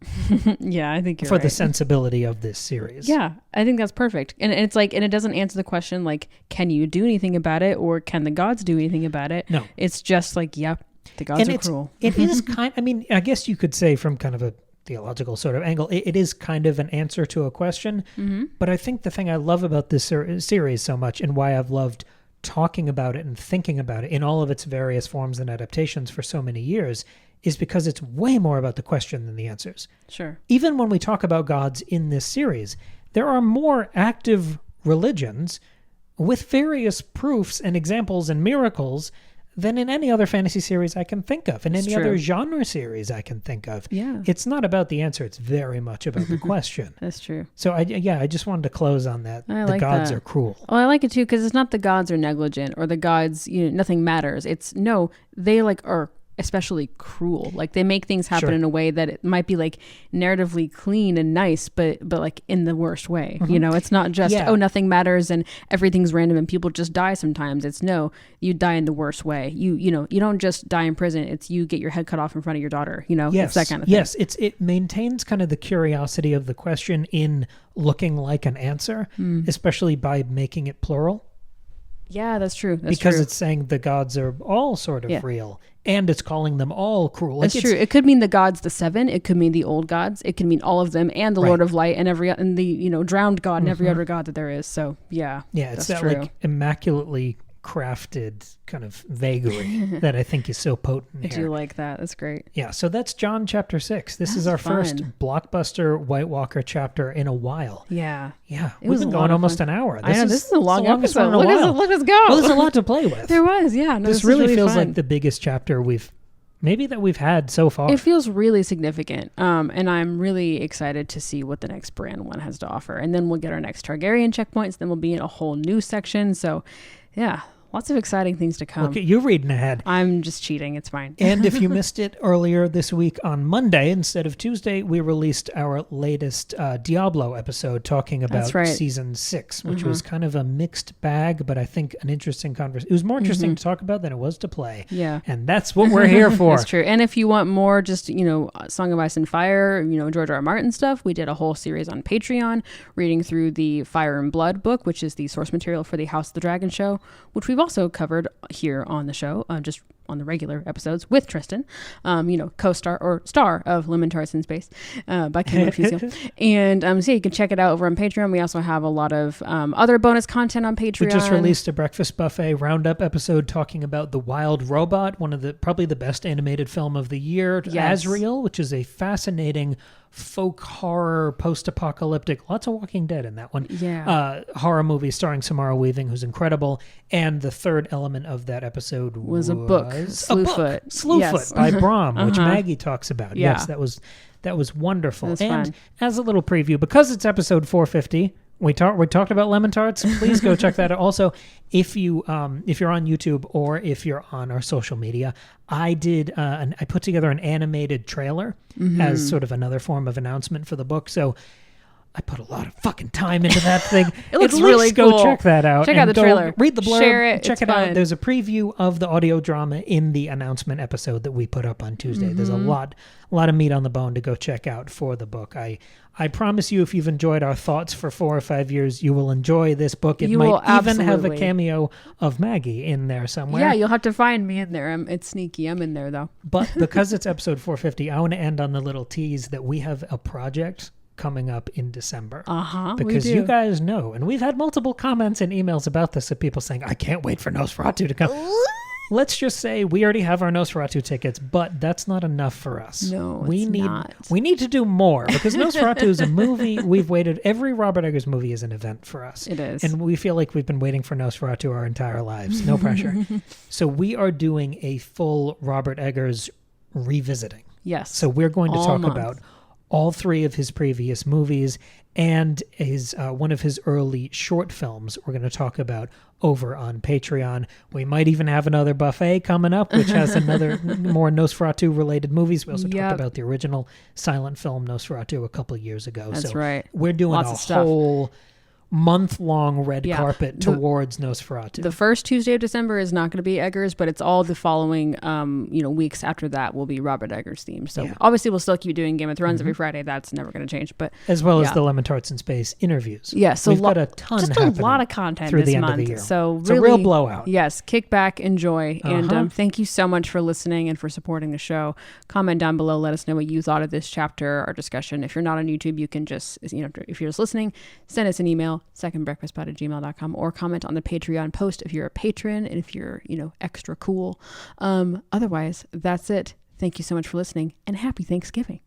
Yeah, I think you're
for
right.
the sensibility of this series.
Yeah, I think that's perfect. And it's like, and it doesn't answer the question like, can you do anything about it, or can the gods do anything about it?
No.
It's just like, yep, the gods are cruel.
It is I mean, I guess you could say from kind of a theological sort of angle, it is kind of an answer to a question. Mm-hmm. But I think the thing I love about this series so much, and why I've loved talking about it and thinking about it in all of its various forms and adaptations for so many years, is because it's way more about the question than the answers.
Sure.
Even when we talk about gods in this series, there are more active religions with various proofs and examples and miracles than in any other fantasy series I can think of, and any other genre series I can think of.
Yeah.
It's not about the answer, it's very much about the question.
That's true.
So I just wanted to close on that.
I
the
like
gods
that.
are cruel.
Well, I like it too, because it's not the gods are negligent or the gods, nothing matters. It's no, they are especially cruel. Like, they make things happen in a way that it might be like narratively clean and nice, but like in the worst way. Mm-hmm. It's not just nothing matters and everything's random and people just die sometimes. It's no, you die in the worst way. You don't just die in prison. It's you get your head cut off in front of your daughter. It's that kind of thing.
Yes, it maintains kind of the curiosity of the question in looking like an answer, especially by making it plural.
Yeah, that's true.
Because it's saying the gods are all sort of real, and it's calling them all cruel.
That's true. It could mean the gods, the seven. It could mean the old gods. It could mean all of them, and the Lord of Light, and the drowned god, and every other god that there is. So yeah,
it's that true. Like immaculately crafted kind of vagary that I think is so potent
I
here.
do like that. That's great.
Yeah, so that's John chapter 6. This is our first blockbuster White Walker chapter in a while.
Yeah.
Yeah,
It
we've
was
been
a lot
going
of
almost
fun.
an hour.
I know, this is a long
the longest
episode.
one in a while.
Look at us go.
Well, there's a lot to play with.
There was, yeah. No,
this
is
really
really
feels
fun.
like the biggest chapter we've had so far.
It feels really significant. And I'm really excited to see what the next brand one has to offer. And then we'll get our next Targaryen checkpoints. Then we'll be in a whole new section. So, yeah, lots of exciting things to come.
Look at you reading ahead.
I'm just cheating. It's fine.
And if you missed it earlier this week on Monday instead of Tuesday, we released our latest Diablo episode talking about season 6, which was kind of a mixed bag, but I think an interesting conversation. It was more interesting to talk about than it was to play.
Yeah.
And that's what we're here for.
That's true. And if you want more just, Song of Ice and Fire, George R. R. Martin stuff, we did a whole series on Patreon reading through the Fire and Blood book, which is the source material for the House of the Dragon show, which we've also covered here on the show, just on the regular episodes with Tristan, co-star or star of Lemon-Tarts in Space by Kim Fusil. And so you can check it out over on Patreon. We also have a lot of other bonus content on Patreon.
We just released a Breakfast Buffet roundup episode talking about The Wild Robot, probably the best animated film of the year, Asriel, which is a fascinating folk horror, post-apocalyptic, lots of Walking Dead in that one.
Yeah.
Horror movie starring Samara Weaving, who's incredible. And the third element of that episode was
a book, Slewfoot.
Slewfoot by Brahm, which Maggie talks about.
Yeah.
Yes, that was wonderful.
That's
and
fun.
As a little preview, because it's episode 450, we talked about lemon tarts. Please go check that out. Also, if you're on YouTube or if you're on our social media, I put together an animated trailer as sort of another form of announcement for the book. So I put a lot of fucking time into that thing.
It looks
At
really
least
cool.
Go check that out.
Check out the trailer.
Read the blurb.
Share it.
Check
It's
it out.
fun.
There's a preview of the audio drama in the announcement episode that we put up on Tuesday. There's a lot of meat on the bone to go check out for the book. I promise you, if you've enjoyed our thoughts for 4 or 5 years, you will enjoy this book. It might even have a cameo of Maggie in there somewhere.
Yeah, you'll have to find me in there. It's sneaky. I'm in there, though.
But because it's episode 450, I want to end on the little tease that we have a project coming up in December. Because you guys know, and we've had multiple comments and emails about this of people saying, I can't wait for Nosferatu to come. Let's just say we already have our Nosferatu tickets, but that's not enough for us.
No,
we need
not.
We need to do more because Nosferatu is a movie. We've waited. Every Robert Eggers movie is an event for us.
It is.
And we feel like we've been waiting for Nosferatu our entire lives. No pressure. So we are doing a full Robert Eggers revisiting.
Yes.
So we're going to talk about all 3 of his previous movies and his one of his early short films we're going to talk about over on Patreon. We might even have another buffet coming up, which has another more Nosferatu-related movies. We also talked about the original silent film Nosferatu a couple of years ago.
That's right.
We're doing
Lots
a
of
whole month-long red carpet towards Nosferatu.
The first Tuesday of December is not going to be Eggers, but it's all the following, weeks after that will be Robert Eggers themed. So obviously we'll still keep doing Game of Thrones every Friday. That's never going to change. But
as well as the Lemon-Tarts in Space interviews.
Yeah, so
we've got a ton
just a lot of content
through
this
the end
month.
of the year.
So
it's a real blowout.
Yes, kick back, enjoy, and thank you so much for listening and for supporting the show. Comment down below, let us know what you thought of this chapter, our discussion. If you're not on YouTube, you can just, if you're just listening, send us an email, secondbreakfastpod@gmail.com, or comment on the Patreon post if you're a patron and if you're, extra cool. Otherwise, that's it. Thank you so much for listening and happy Thanksgiving.